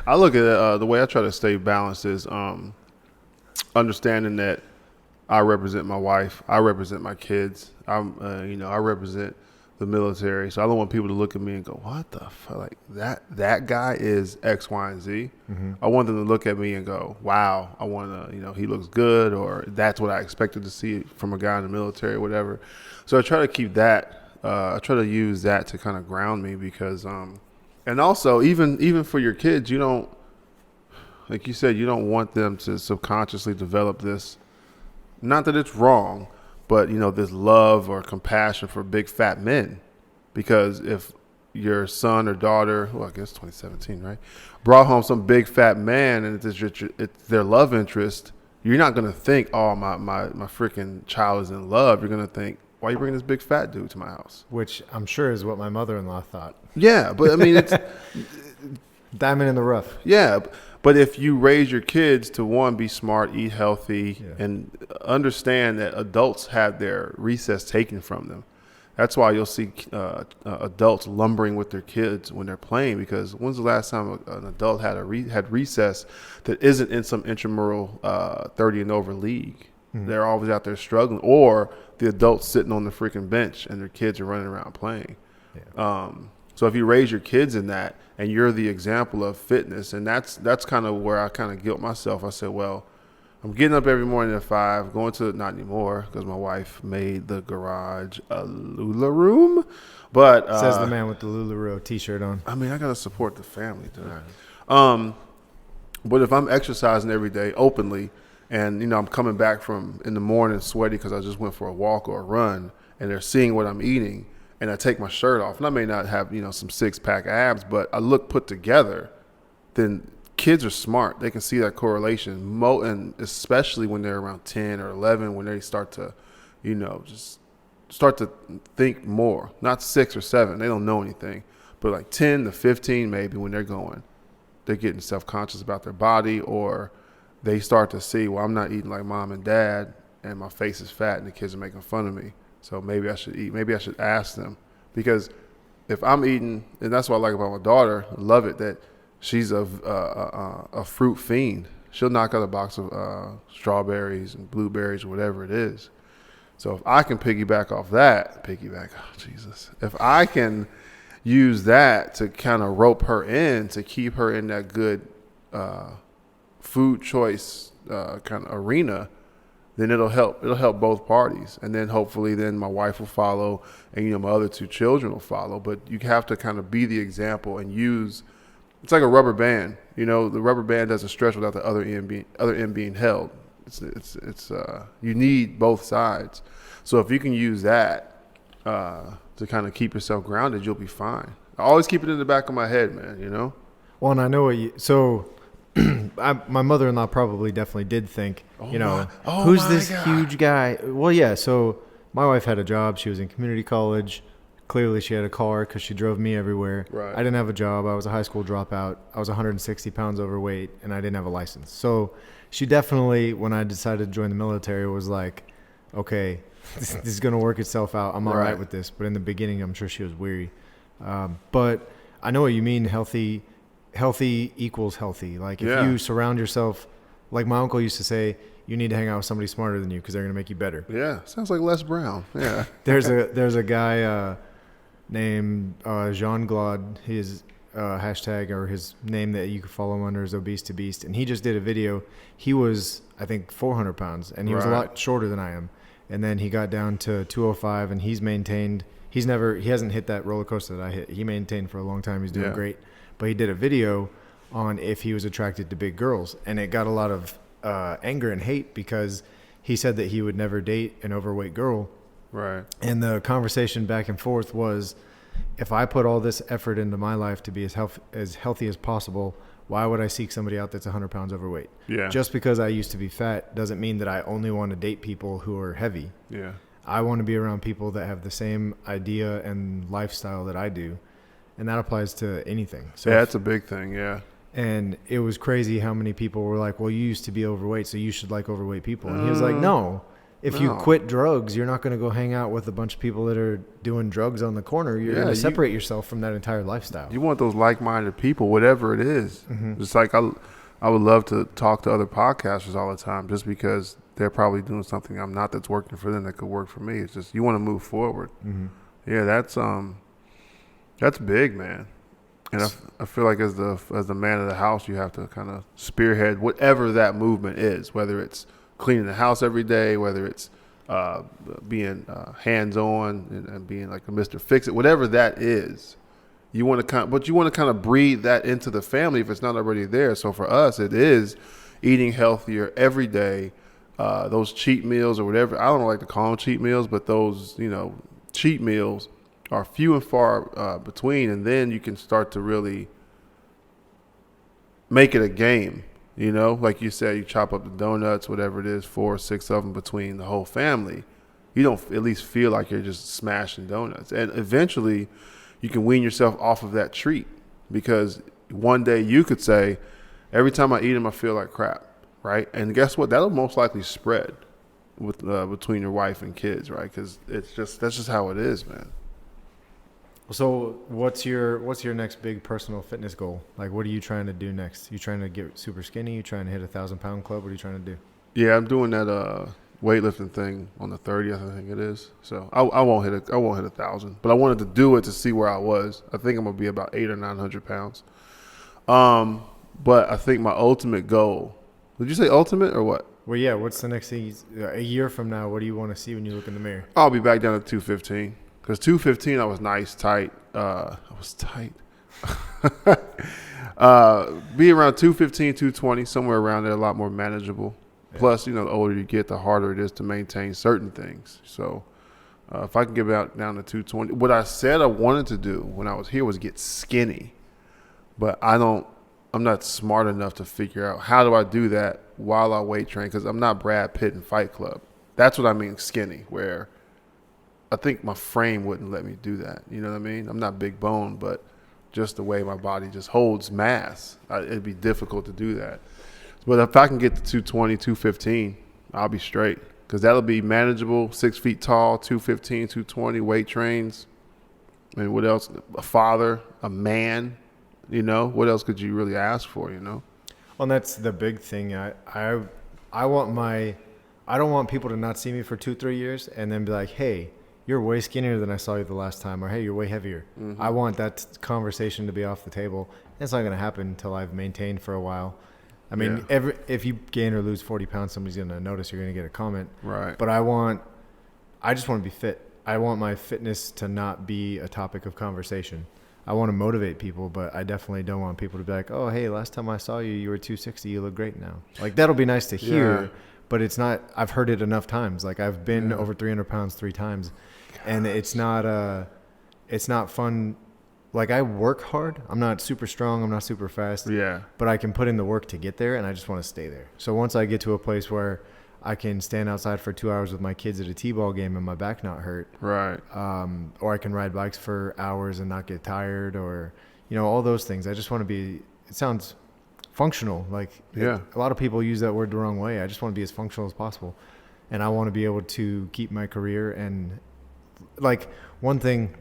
I look at it, the way I try to stay balanced is understanding that I represent my wife, I represent my kids, I represent the military. So I don't want people to look at me and go, "What the fuck? Like that guy is X, Y, and Z." I want them to look at me and go, "Wow, I want to, he looks good," or "That's what I expected to see from a guy in the military," or whatever. So I try to keep that. I try to use that to kind of ground me because, and also even for your kids, you don't, like you said, you don't want them to subconsciously develop this. Not that it's wrong, but this love or compassion for big fat men, because if your son or daughter, well, I guess 2017, right, brought home some big fat man and it's their love interest, you're not gonna think, oh, my freaking child is in love. You're gonna think, why are you bringing this big fat dude to my house? which I'm sure is what my mother-in-law thought. Yeah, but I mean, it's Diamond in the rough. yeah. But if you raise your kids to, one, be smart, eat healthy, Yeah. and understand that adults have their recess taken from them. That's why you'll see adults lumbering with their kids when they're playing, because when's the last time an adult had had recess that isn't in some intramural 30 and over league? They're always out there struggling, or the adults sitting on the freaking bench and their kids are running around playing. Yeah. So if you raise your kids in that, and you're the example of fitness, and that's kind of where I kind of guilt myself. I said, well, I'm getting up every morning at 5, going to, not anymore, because my wife made the garage a Lula room. But Says the man with the LuLaRoe t-shirt on. I mean, I gotta support the family, dude. Right. But if I'm exercising every day openly, and I'm coming back from in the morning sweaty because I just went for a walk or a run, and they're seeing what I'm eating, and I take my shirt off, and I may not have some 6-pack abs, but I look put together, then kids are smart. They can see that correlation, and especially when they're around 10 or 11, when they start to, just start to think more. Not 6 or 7, they don't know anything, but like 10 to 15 maybe, when they're getting self-conscious about their body, or they start to see, well, I'm not eating like mom and dad, and my face is fat, and the kids are making fun of me. So maybe I should eat. Maybe I should ask them, because if I'm eating, and that's what I like about my daughter, I love it, that she's a fruit fiend. She'll knock out a box of strawberries and blueberries or whatever it is. So if I can if I can use that to kind of rope her in, to keep her in that good food choice kind of arena, then it'll help both parties. And then hopefully then my wife will follow, and my other 2 children will follow. But you have to kind of be the example and use, it's like a rubber band. The rubber band doesn't stretch without the other end being held. It's you need both sides. So if you can use that to kind of keep yourself grounded, you'll be fine. I always keep it in the back of my head, man, Well, and I know my mother-in-law probably definitely did think, who's this huge guy? Well, yeah. So my wife had a job. She was in community college. Clearly she had a car because she drove me everywhere. Right. I didn't have a job. I was a high school dropout. I was 160 pounds overweight, and I didn't have a license. So she definitely, when I decided to join the military, was like, okay, this is going to work itself out. I'm all right with this. But in the beginning, I'm sure she was weary. But I know what you mean. Healthy equals healthy. Like if you surround yourself, like my uncle used to say, you need to hang out with somebody smarter than you because they're going to make you better. Yeah, sounds like Les Brown. Yeah. There's a guy named Jean Glaude. His hashtag, or his name that you can follow him under, is Obese to Beast, and he just did a video. He was, I think, 400 pounds, and he was a lot shorter than I am. And then he got down to 205, and he's maintained. He hasn't hit that roller coaster that I hit. He maintained for a long time. He's doing great. But he did a video on if he was attracted to big girls, and it got a lot of anger and hate because he said that he would never date an overweight girl. Right. And the conversation back and forth was, if I put all this effort into my life to be as healthy as possible, why would I seek somebody out that's 100 pounds overweight? Yeah. Just because I used to be fat doesn't mean that I only want to date people who are heavy. Yeah. I want to be around people that have the same idea and lifestyle that I do. And that applies to anything. So that's a big thing. Yeah. And it was crazy how many people were like, well, you used to be overweight, so you should like overweight people. And he was like, no. If you quit drugs, you're not going to go hang out with a bunch of people that are doing drugs on the corner. You're going to separate yourself from that entire lifestyle. You want those like-minded people, whatever it is. It's like I would love to talk to other podcasters all the time just because they're probably doing something I'm not that's working for them that could work for me. It's just you want to move forward. Yeah, that's big, man. And I feel like as the man of the house, you have to kind of spearhead whatever that movement is, whether it's cleaning the house every day, whether it's being hands-on and being like a Mr. Fix-It, whatever that is. You want to kind of breathe that into the family if it's not already there. So for us, it is eating healthier every day. Those cheat meals or whatever, I don't like to call them cheat meals, but those, cheat meals are few and far between, and then you can start to really make it a game. Like you said, you chop up the donuts, whatever it is, 4 or 6 of them between the whole family. You don't at least feel like you're just smashing donuts. And eventually you can wean yourself off of that treat, because one day you could say, every time I eat them, I feel like crap, right? And guess what? That'll most likely spread with between your wife and kids, right? Because that's just how it is, man. So what's your next big personal fitness goal? Like, what are you trying to do next? You trying to get super skinny? You trying to hit 1,000-pound club? What are you trying to do? Yeah, I'm doing that weightlifting thing on the 30th, I think it is. So I won't hit 1,000, but I wanted to do it to see where I was. I think I'm gonna be about 800 or 900 pounds. But I think my ultimate goal. Did you say ultimate or what? Well, yeah. What's the next thing? A year from now, what do you want to see when you look in the mirror? I'll be back down to 215. Because 215, I was nice, tight. I was tight. Be around 215, 220, somewhere around there, a lot more manageable. Yeah. Plus, the older you get, the harder it is to maintain certain things. So if I can get down to 220, what I said I wanted to do when I was here was get skinny. But I'm not smart enough to figure out how do I do that while I weight train, because I'm not Brad Pitt in Fight Club. That's what I mean skinny, where I think my frame wouldn't let me do that. You know what I mean? I'm not big bone, but just the way my body just holds mass, it'd be difficult to do that. But if I can get to 220, 215, I'll be straight, because that'll be manageable, 6 feet tall, 215, 220, weight trains. And what else? A father, a man, what else could you really ask for, Well, and that's the big thing. I don't want people to not see me for 2-3 years and then be like, hey, you're way skinnier than I saw you the last time, or hey, you're way heavier. I want that conversation to be off the table. It's not going to happen until I've maintained for a while. I mean, if you gain or lose 40 pounds, somebody's going to notice. You're going to get a comment. Right. But I just want to be fit. I want my fitness to not be a topic of conversation. I want to motivate people, but I definitely don't want people to be like, oh, hey, last time I saw you, you were 260. You look great now. Like, that'll be nice to hear, but it's not, I've heard it enough times. Like, I've been over 300 pounds 3 times. And it's not fun. Like, I work hard. I'm not super strong. I'm not super fast. Yeah. But I can put in the work to get there, and I just want to stay there. So once I get to a place where I can stand outside for 2 hours with my kids at a t-ball game and my back not hurt. Right. Or I can ride bikes for hours and not get tired, or, all those things. I just want to be, it sounds functional. Like, a lot of people use that word the wrong way. I just want to be as functional as possible. And I want to be able to keep my career. And like, one thing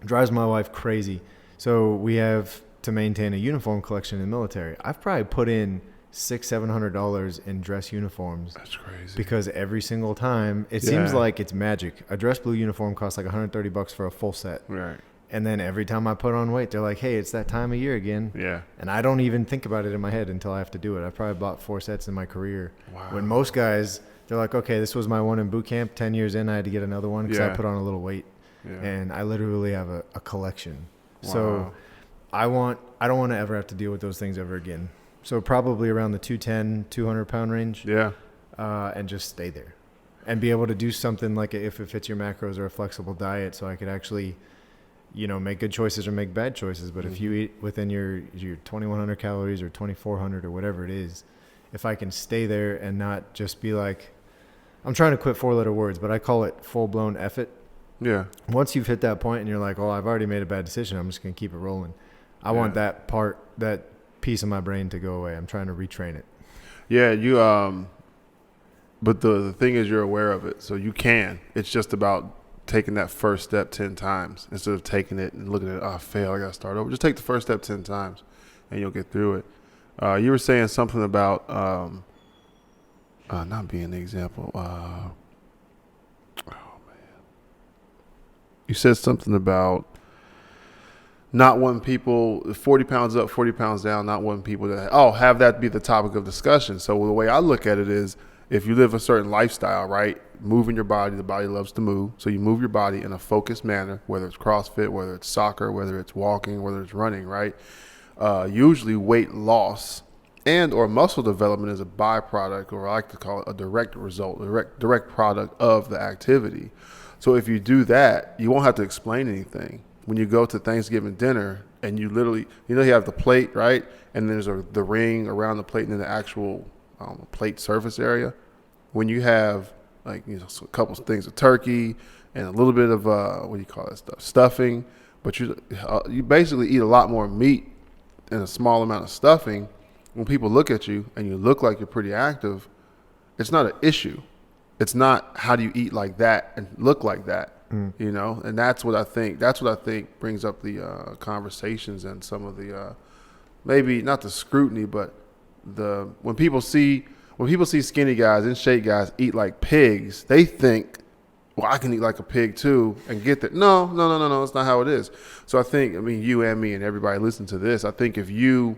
drives my wife crazy. So we have to maintain a uniform collection in the military. I've probably put in $600-700 in dress uniforms. That's crazy. Because every single time, it seems like it's magic. A dress blue uniform costs like $130 for a full set. Right. And then every time I put on weight, they're like, hey, it's that time of year again. Yeah. And I don't even think about it in my head until I have to do it. I probably bought 4 sets in my career. Wow. When most guys, they're like, okay, this was my one in boot camp. 10 years in, I had to get another one because I put on a little weight. Yeah. And I literally have a collection. Wow. So I don't want to ever have to deal with those things ever again. So probably around the 210, 200 pound range. Yeah. And just stay there and be able to do something like if it fits your macros or a flexible diet, so I could actually, make good choices or make bad choices. But if you eat within your 2,100 calories or 2,400 or whatever it is, if I can stay there and not just be like, I'm trying to quit 4-letter words, but I call it full-blown effort. Yeah. Once you've hit that point and you're like, oh, I've already made a bad decision, I'm just going to keep it rolling. I want that part, that piece of my brain to go away. I'm trying to retrain it. Yeah, you but the thing is you're aware of it. So you can. It's just about taking that first step 10 times instead of taking it and looking at it, oh, I failed, I got to start over. Just take the first step 10 times and you'll get through it. You were saying something about not being the example. Oh, man. You said something about not wanting people 40 pounds up, 40 pounds down, not wanting people to, have that be the topic of discussion. So the way I look at it is if you live a certain lifestyle, right, moving your body, the body loves to move. So you move your body in a focused manner, whether it's CrossFit, whether it's soccer, whether it's walking, whether it's running, right? Usually weight loss and or muscle development is a byproduct, or I like to call it a direct result, direct product of the activity. So if you do that, you won't have to explain anything. When you go to Thanksgiving dinner and you literally, you have the plate, right? And there's the ring around the plate and then the actual plate surface area. When you have a couple of things of turkey and a little bit of stuffing, but you basically eat a lot more meat in a small amount of stuffing. When people look at you and you look like you're pretty active, it's not an issue. It's not how do you eat like that and look like that, and that's what I think brings up the conversations and some of the maybe not the scrutiny, but when people see skinny guys and shake guys eat like pigs, they think, well, I can eat like a pig too and get that. No, that's not how it is. So I think, you and me and everybody listening to this, I think if you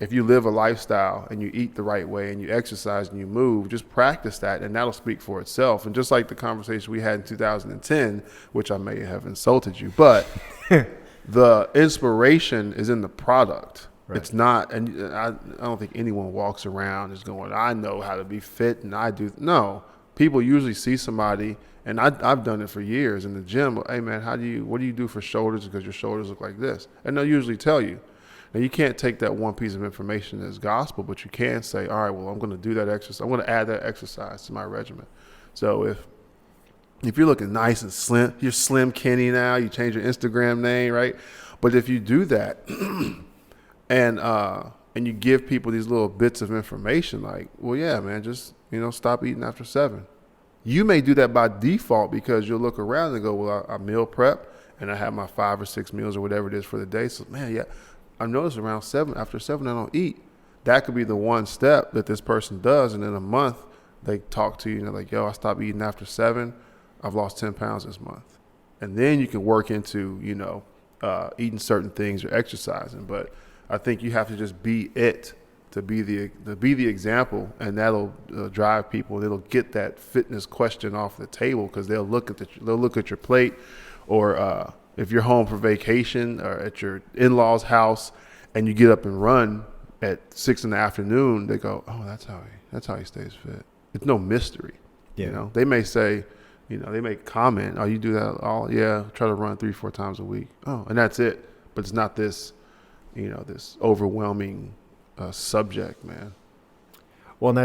live a lifestyle and you eat the right way and you exercise and you move, just practice that and that'll speak for itself. And just like the conversation we had in 2010, which I may have insulted you, but the inspiration is in the product. Right. It's not, and I don't think anyone walks around is going, I know how to be fit and I do. No, people usually see somebody, and I've done it for years in the gym. Hey man, what do you do for shoulders because your shoulders look like this? And they'll usually tell you. Now you can't take that one piece of information as gospel, but you can say, all right, well, I'm going to do that exercise. I'm going to add that exercise to my regimen. So if you're looking nice and slim, you're Slim Kinney now, you change your Instagram name, right? But if you do that and you give people these little bits of information like, well, yeah, man, just, stop eating after 7. You may do that by default because you'll look around and go, well, I meal prep and I have my 5 or 6 meals or whatever it is for the day. So, man, yeah, I noticed around 7, after 7, I don't eat. That could be the one step that this person does. And in a month, they talk to you and they're like, yo, I stopped eating after 7. I've lost 10 pounds this month. And then you can work into, eating certain things or exercising. But I think you have to just be it to be the example, and that'll drive people. It'll get that fitness question off the table because they'll look at your plate, or if you're home for vacation or at your in-laws' house, and you get up and run at 6 p.m, they go, oh, that's how he stays fit. It's no mystery. Yeah. They may say, they may comment, oh, you do that all? Yeah, try to run 3-4 times a week. Oh, and that's it. But it's not this, this overwhelming subject, man. Well, and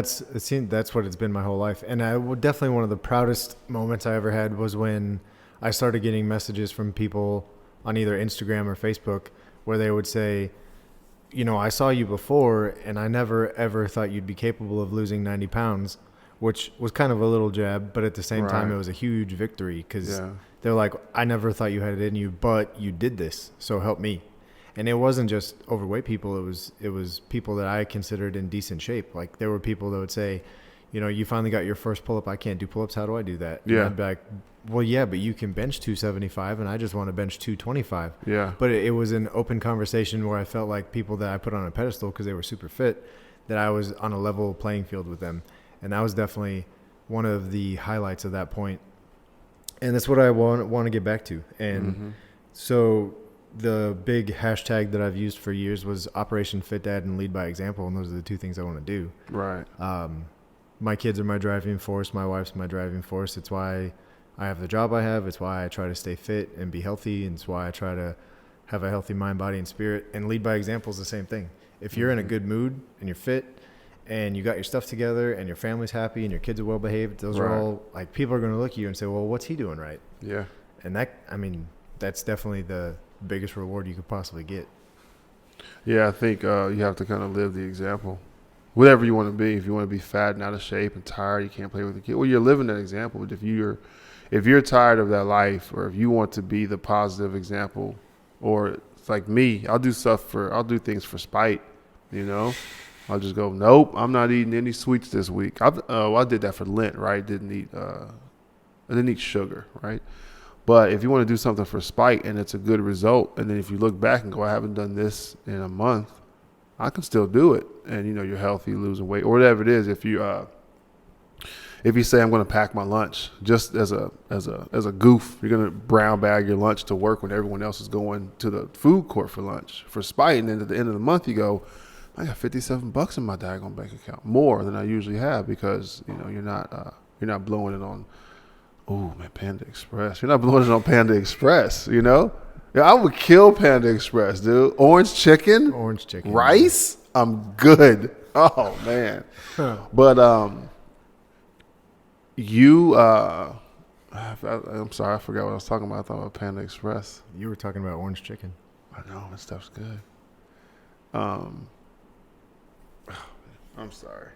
that's what it's been my whole life. And definitely one of the proudest moments I ever had was when I started getting messages from people on either Instagram or Facebook where they would say, I saw you before and I never ever thought you'd be capable of losing 90 pounds, which was kind of a little jab, but at the same time, it was a huge victory because they're like, I never thought you had it in you, but you did this, so help me. And it wasn't just overweight people. It was people that I considered in decent shape. Like there were people that would say, you finally got your first pull-up. I can't do pull-ups. How do I do that? Yeah. And I'd be like, well, yeah, but you can bench 275 and I just want to bench 225. Yeah. But it was an open conversation where I felt like people that I put on a pedestal because they were super fit, that I was on a level playing field with them. And that was definitely one of the highlights of that point. And that's what I want to get back to. And so the big hashtag that I've used for years was Operation Fit Dad and Lead by Example, and those are the two things I want to do. Right. My kids are my driving force. My wife's my driving force. It's why I have the job I have. It's why I try to stay fit and be healthy, and it's why I try to have a healthy mind, body, and spirit. And lead by example is the same thing. If you're in a good mood and you're fit and you got your stuff together and your family's happy and your kids are well behaved, those are all like people are going to look at you and say, well, what's he doing right? Yeah. And that's definitely the biggest reward you could possibly get. Yeah, I think you have to kind of live the example. Whatever you want to be. If you want to be fat and out of shape and tired, you can't play with the kid. Well, you're living that example. But if you're tired of that life, or if you want to be the positive example, or it's like me, I'll do things for spite. You know, I'll just go, nope, I'm not eating any sweets this week. I did that for Lent, right? I didn't eat sugar, right? But if you want to do something for spite and it's a good result, and then if you look back and go, I haven't done this in a month, I can still do it. And you're healthy, losing weight, or whatever it is. If you say I'm going to pack my lunch just as a goof, you're going to brown bag your lunch to work when everyone else is going to the food court for lunch for spite, and then at the end of the month you go, I got $57 in my daggone bank account, more than I usually have, because you're not blowing it on. Oh man, Panda Express. You're not blowing it on Panda Express. Yeah, I would kill Panda Express, dude. Orange chicken, rice. I'm good. Oh man. But I'm sorry, I forgot what I was talking about. I thought about Panda Express. You were talking about orange chicken. I know, that stuff's good. I'm sorry.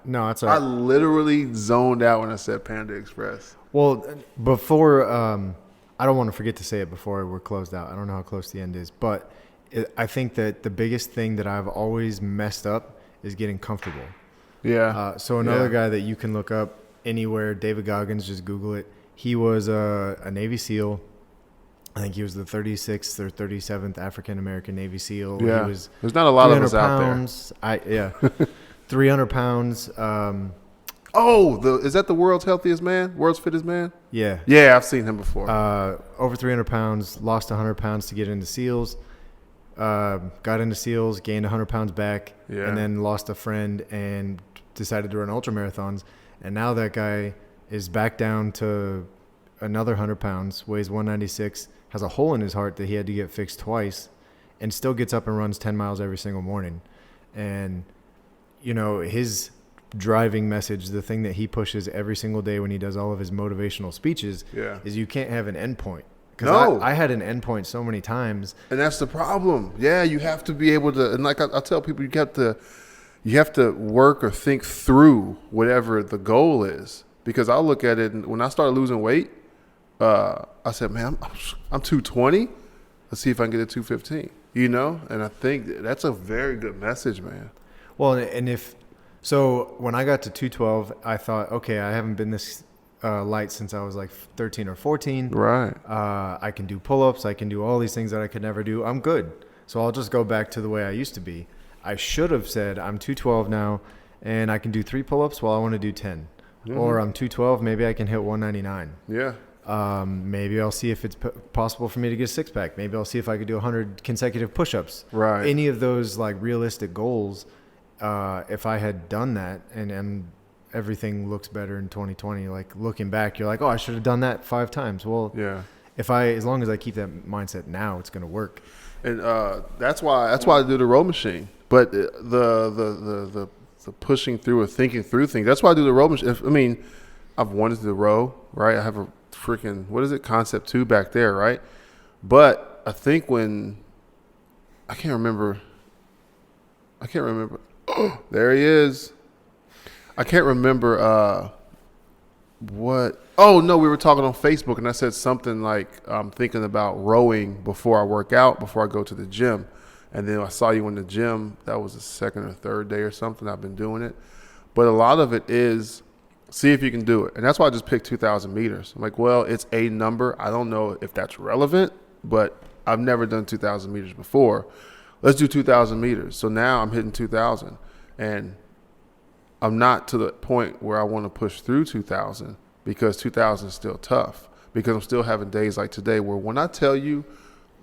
No, that's all I right. literally zoned out when I said Panda Express. Well, before, I don't want to forget to say it before we're closed out. I don't know how close the end is, but I think that the biggest thing that I've always messed up is getting comfortable. Yeah. So another guy that you can look up anywhere, David Goggins, just Google it. He was a Navy SEAL. I think he was the 36th or 37th African-American Navy SEAL. Yeah. He was There's not a lot of us pounds, out there. 300 pounds. Is that the world's healthiest man? World's fittest man? Yeah. Yeah, I've seen him before. Over 300 pounds, lost 100 pounds to get into SEALs. Got into SEALs, gained 100 pounds back, and then lost a friend and decided to run ultramarathons. And now that guy is back down to another 100 pounds, weighs 196, has a hole in his heart that he had to get fixed twice, and still gets up and runs 10 miles every single morning. And, his driving message, the thing that he pushes every single day when he does all of his motivational speeches, is you can't have an endpoint. Because I had an endpoint so many times. And that's the problem. Yeah, you have to be able to, and like I tell people, you have to work or think through whatever the goal is. Because I'll look at it, and when I started losing weight, I said, man, I'm 220. Let's see if I can get to 215. And I think that's a very good message, man. Well, and so when I got to 212, I thought, okay, I haven't been this light since I was like 13 or 14. Right. I can do pull-ups. I can do all these things that I could never do. I'm good. So I'll just go back to the way I used to be. I should have said I'm 212 now, and I can do 3 pull-ups while I want to do 10. Mm-hmm. Or I'm 212, maybe I can hit 199. Yeah. Maybe I'll see if it's possible for me to get a six-pack. Maybe I'll see if I could do 100 consecutive push-ups. Right. Any of those like realistic goals, if I had done that, and everything looks better in 2020. Like looking back, you're like, oh, I should have done that 5 times. Well, yeah. As long as I keep that mindset now, it's going to work. And that's why I do the row machine. But the pushing through or thinking through things, that's why I do the row machine. I've wanted to do the row, right? I have a freaking, what is it? Concept 2 back there, right? But I think I can't remember. Oh, there he is. I can't remember what. Oh, no, we were talking on Facebook, and I said something like, I'm thinking about rowing before I work out, before I go to the gym. And then I saw you in the gym. That was the second or third day or something. I've been doing it. But a lot of it is see if you can do it. And that's why I just picked 2,000 meters. I'm like, well, it's a number. I don't know if that's relevant, but I've never done 2,000 meters before. Let's do 2,000 meters. So now I'm hitting 2,000. And I'm not to the point where I want to push through 2,000 because 2,000 is still tough. Because I'm still having days like today where when I tell you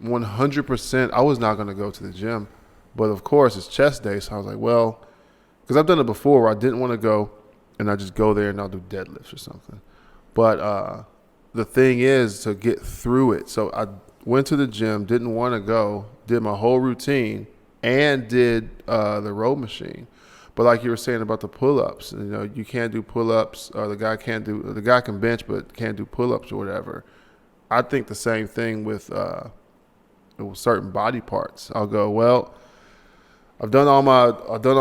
100%, I was not going to go to the gym. But of course, it's chest day. So I was like, well, because I've done it before where I didn't want to go and I just go there and I'll do deadlifts or something. But the thing is to get through it. So I went to the gym, didn't want to go, did my whole routine, and did the row machine. But like you were saying about the pull-ups, you can't do pull-ups. The guy can bench but can't do pull-ups or whatever. I think the same thing with certain body parts. I'll go, well, I've done all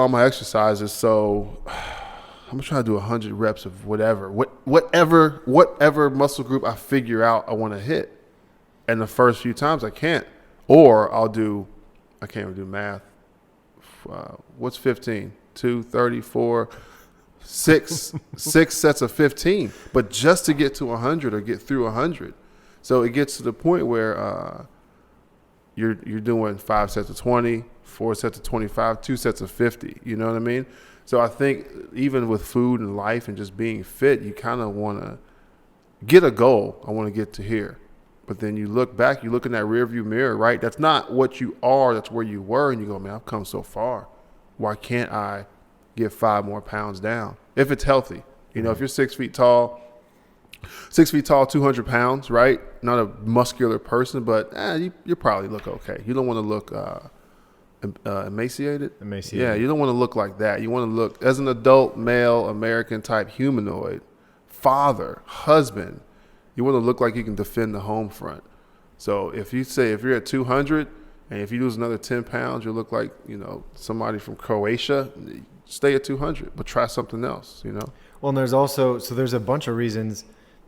my exercises, so I'm gonna try to do 100 reps of whatever muscle group I figure out I want to hit. And the first few times I can't, or I can't even do math. What's 15? 2, 34, 6 sets of 15. But just to get to 100 or get through 100, so it gets to the point where you're doing 5 sets of 20, 4 sets of 25, 2 sets of 50. You know what I mean? So I think even with food and life and just being fit, you kind of want to get a goal. I want to get to here. But then you look back, you look in that rearview mirror, right? That's not what you are. That's where you were. And you go, man, I've come so far. Why can't I get 5 more pounds down? If it's healthy. You know, if you're 6 feet tall, 200 pounds, right? Not a muscular person, but you probably look okay. You don't want to look emaciated. Yeah, you don't want to look like that. You want to look as an adult, male, American type humanoid, father, husband. You want to look like you can defend the home front. So if you're at 200 and if you lose another 10 pounds, you look like, somebody from Croatia. Stay at 200, but try something else, Well, and there's a bunch of reasons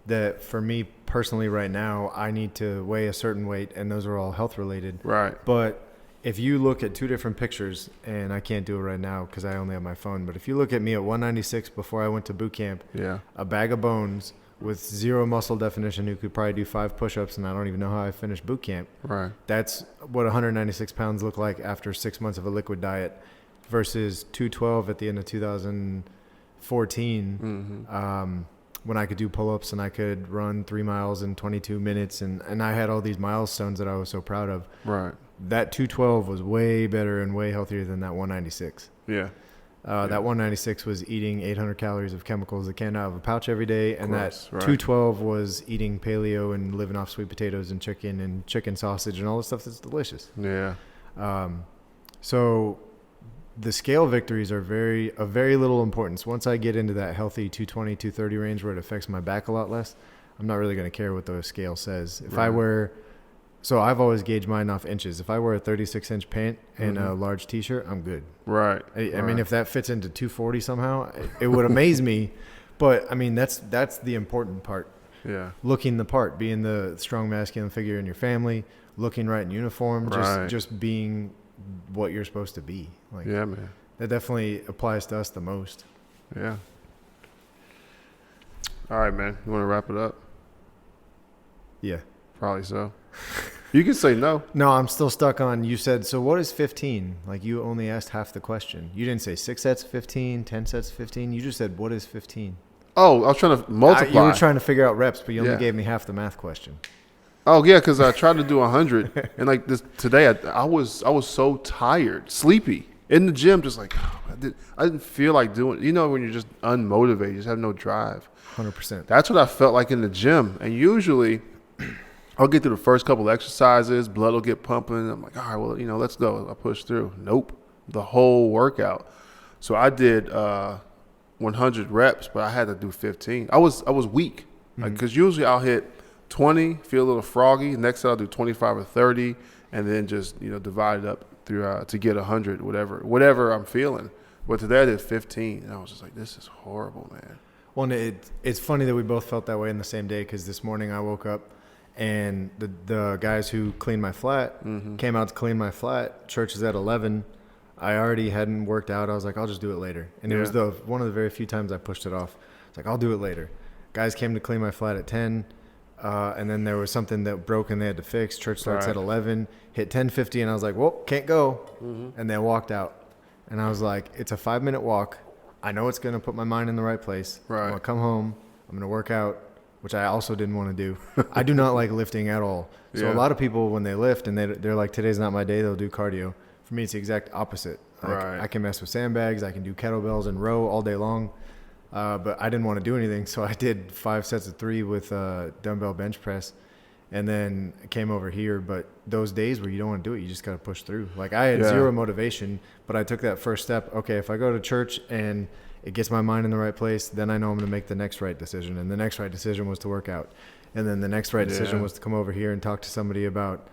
that for me personally right now, I need to weigh a certain weight, and those are all health related. Right. But if you look at 2 different pictures, and I can't do it right now because I only have my phone, but if you look at me at 196 before I went to boot camp, a bag of bones with 0 muscle definition who could probably do 5 push-ups, and I don't even know how I finished boot camp. Right. That's what 196 pounds look like after 6 months of a liquid diet versus 212 at the end of 2014 when I could do pull-ups and I could run 3 miles in 22 minutes, and I had all these milestones that I was so proud of. Right. That 212 was way better and way healthier than that 196. Yeah. That 196 was eating 800 calories of chemicals that came out of a pouch every day, and Gross, that right. 212 was eating paleo and living off sweet potatoes and chicken sausage and all the stuff that's delicious. Yeah. So the scale victories are of very little importance. Once I get into that healthy 220, 230 range where it affects my back a lot less, I'm not really going to care what the scale says. So I've always gauged mine off inches. If I wear a 36-inch pant and a large T-shirt, I'm good. Right. I mean, if that fits into 240 somehow, it would amaze me. But, I mean, that's the important part. Yeah. Looking the part, being the strong masculine figure in your family, looking right in uniform, just being what you're supposed to be. Like, yeah, man. That definitely applies to us the most. Yeah. All right, man. You want to wrap it up? Yeah. Probably so. You can say no. No, I'm still stuck on, you said, so what is 15? Like, you only asked half the question. You didn't say 6 sets of 15, 10 sets of 15. You just said, what is 15? Oh, I was trying to multiply. You were trying to figure out reps, but you only gave me half the math question. Oh, yeah, because I tried to do 100. And, like, today, I was so tired, sleepy, in the gym, just like, I didn't feel like doing it. When you're just unmotivated, you just have no drive. 100%. That's what I felt like in the gym. And usually I'll get through the first couple exercises, blood will get pumping. I'm like, all right, well, let's go. I push through. Nope. The whole workout. So I did 100 reps, but I had to do 15. I was weak. Because usually I'll hit 20, feel a little froggy. Next I'll do 25 or 30, and then just, divide it up through to get 100, whatever I'm feeling. But today I did 15, and I was just like, this is horrible, man. Well, it's funny that we both felt that way in the same day, because this morning I woke up and the guys who cleaned my flat came out to clean my flat. Church is at 11. I already hadn't worked out. I was like, I'll just do it later. And it was one of the very few times I pushed it off. It's like, I'll do it later. Guys came to clean my flat at 10. And then there was something that broke and they had to fix. Church starts at 11. Hit 10:50 and I was like, well, can't go. And they walked out. And I was like, it's a 5-minute walk. I know it's going to put my mind in the right place. Right. I'm going to come home. I'm going to work out, which I also didn't want to do. I do not like lifting at all. So a lot of people, when they lift and they're like, today's not my day, they'll do cardio. For me, it's the exact opposite. Like, I can mess with sandbags. I can do kettlebells and row all day long. But I didn't want to do anything. So I did 5 sets of 3 with dumbbell bench press. And then came over here. But those days where you don't want to do it, you just got to push through. Like, I had zero motivation, but I took that first step. Okay, if I go to church and it gets my mind in the right place, then I know I'm going to make the next right decision. And the next right decision was to work out. And then the next right decision was to come over here and talk to somebody about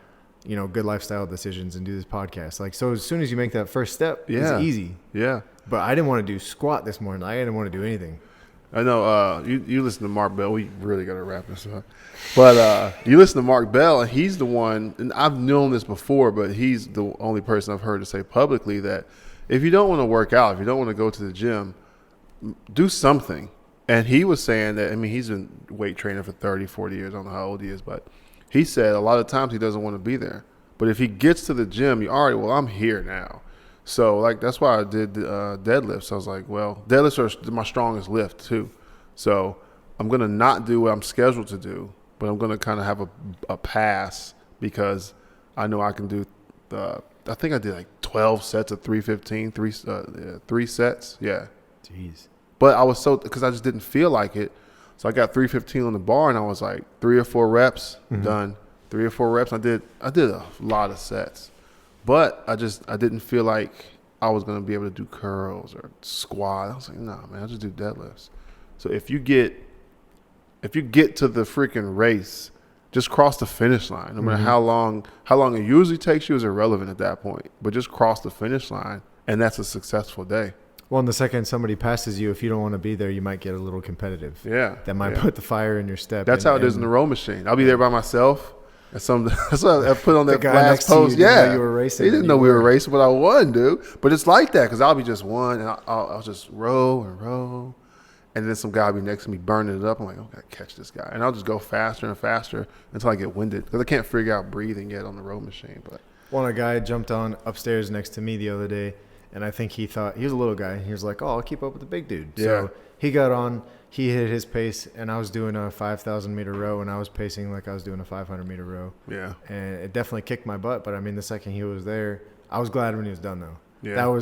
good lifestyle decisions and do this podcast. Like, so as soon as you make that first step, Yeah. it's easy. Yeah. But I didn't want to do squat this morning. I didn't want to do anything. I know you listen to Mark Bell. We really got to wrap this up. But you listen to Mark Bell, and he's the one, and I've known this before, but he's the only person I've heard to say publicly that if you don't want to work out, if you don't want to go to the gym, do something. And he was saying that, he's been weight training for 30, 40 years. I don't know how old he is, but he said a lot of times he doesn't want to be there. But if he gets to the gym, I'm here now. So, like, that's why I did deadlifts. I was like, well, deadlifts are my strongest lift, too. So, I'm going to not do what I'm scheduled to do, but I'm going to kind of have a pass because I know I can do I think I did like 12 sets of 315, three sets. Yeah. Jeez. But I was because I just didn't feel like it. So, I got 315 on the bar, and I was like 3 or 4 reps, done. 3 or 4 reps. I did a lot of sets. But I didn't feel like I was going to be able to do curls or squat. I was like, nah, man, I'll just do deadlifts. So if you get to the freaking race, just cross the finish line. No matter how long it usually takes you is irrelevant at that point. But just cross the finish line, and that's a successful day. Well, and the second somebody passes you, if you don't want to be there, you might get a little competitive. Yeah. That might put the fire in your step. That's how it is in the row machine. I'll be there by myself. That's what I put on that guy last next to you post. didn't Yeah, know you were racing he didn't and know you we were were. racing, but I won, dude. But it's like that because I'll be just one, and I'll just row and row, and then some guy will be next to me burning it up. I'm like, oh, I gotta catch this guy, and I'll just go faster and faster until I get winded because I can't figure out breathing yet on the row machine. But a guy jumped on upstairs next to me the other day, and I think he thought he was a little guy. He was like, "Oh, I'll keep up with the big dude." Yeah. So he got on. He hit his pace, and I was doing a 5,000 meter row, and I was pacing like I was doing a 500 meter row. yeah, And it definitely kicked my butt. But the second he was there, I was glad when he was done though. Yeah.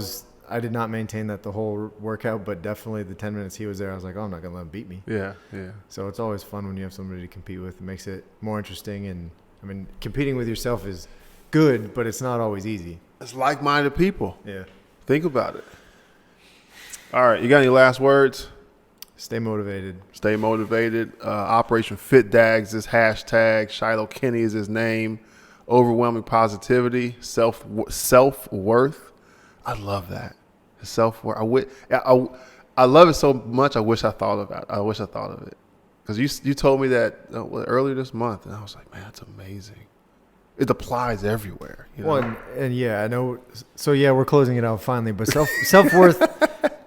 I did not maintain that the whole workout, but definitely the 10 minutes he was there, I was like, oh, I'm not gonna let him beat me. yeah. So it's always fun when you have somebody to compete with. It makes it more interesting, and competing with yourself is good, but it's not always easy. It's like-minded people. Yeah. Think about it. All right, you got any last words? Stay motivated. Stay motivated. Operation Fit Dags is hashtag. Shiloh Kinney is his name. Overwhelming positivity. Self-worth. I love that. Self-worth. I love it so much. I wish I thought about it. I wish I thought of it. Because you told me that earlier this month, and I was like, man, that's amazing. It applies everywhere. You know? Well, and yeah, I know. So yeah, we're closing it out finally. But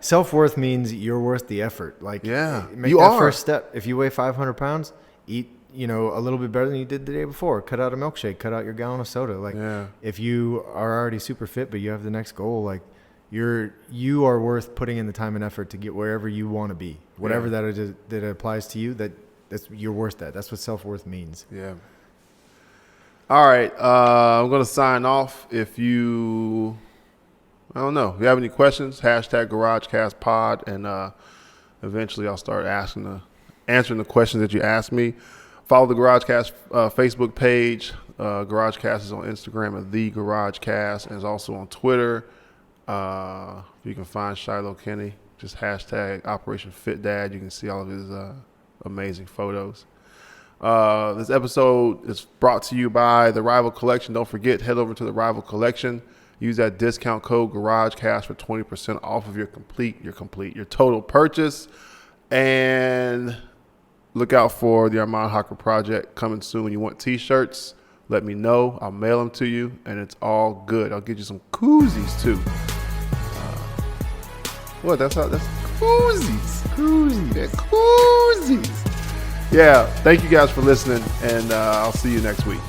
self-worth means you're worth the effort. Like, Yeah, make you that are. first step. If you weigh 500 pounds, eat a little bit better than you did the day before. Cut out a milkshake. Cut out your gallon of soda. Like, Yeah. if you are already super fit, but you have the next goal, like you are worth putting in the time and effort to get wherever you want to be. Whatever that is, that applies to you, that's you're worth that. That's what self-worth means. Yeah. All right. I'm going to sign off. I don't know. If you have any questions, hashtag GarageCastPod, and eventually I'll start answering the questions that you ask me. Follow the GarageCast Facebook page. GarageCast is on Instagram at The GarageCast, and is also on Twitter. You can find Shiloh Kinney. Just hashtag Operation Fit Dad. You can see all of his amazing photos. This episode is brought to you by the Rival Collection. Don't forget, head over to the Rival Collection. Use that discount code GarageCast for 20% off of your total purchase. And look out for the Arman Hocker project coming soon. When you want t-shirts, let me know. I'll mail them to you, and it's all good. I'll get you some koozies too. That's koozies. They're koozies. Yeah, thank you guys for listening, and I'll see you next week.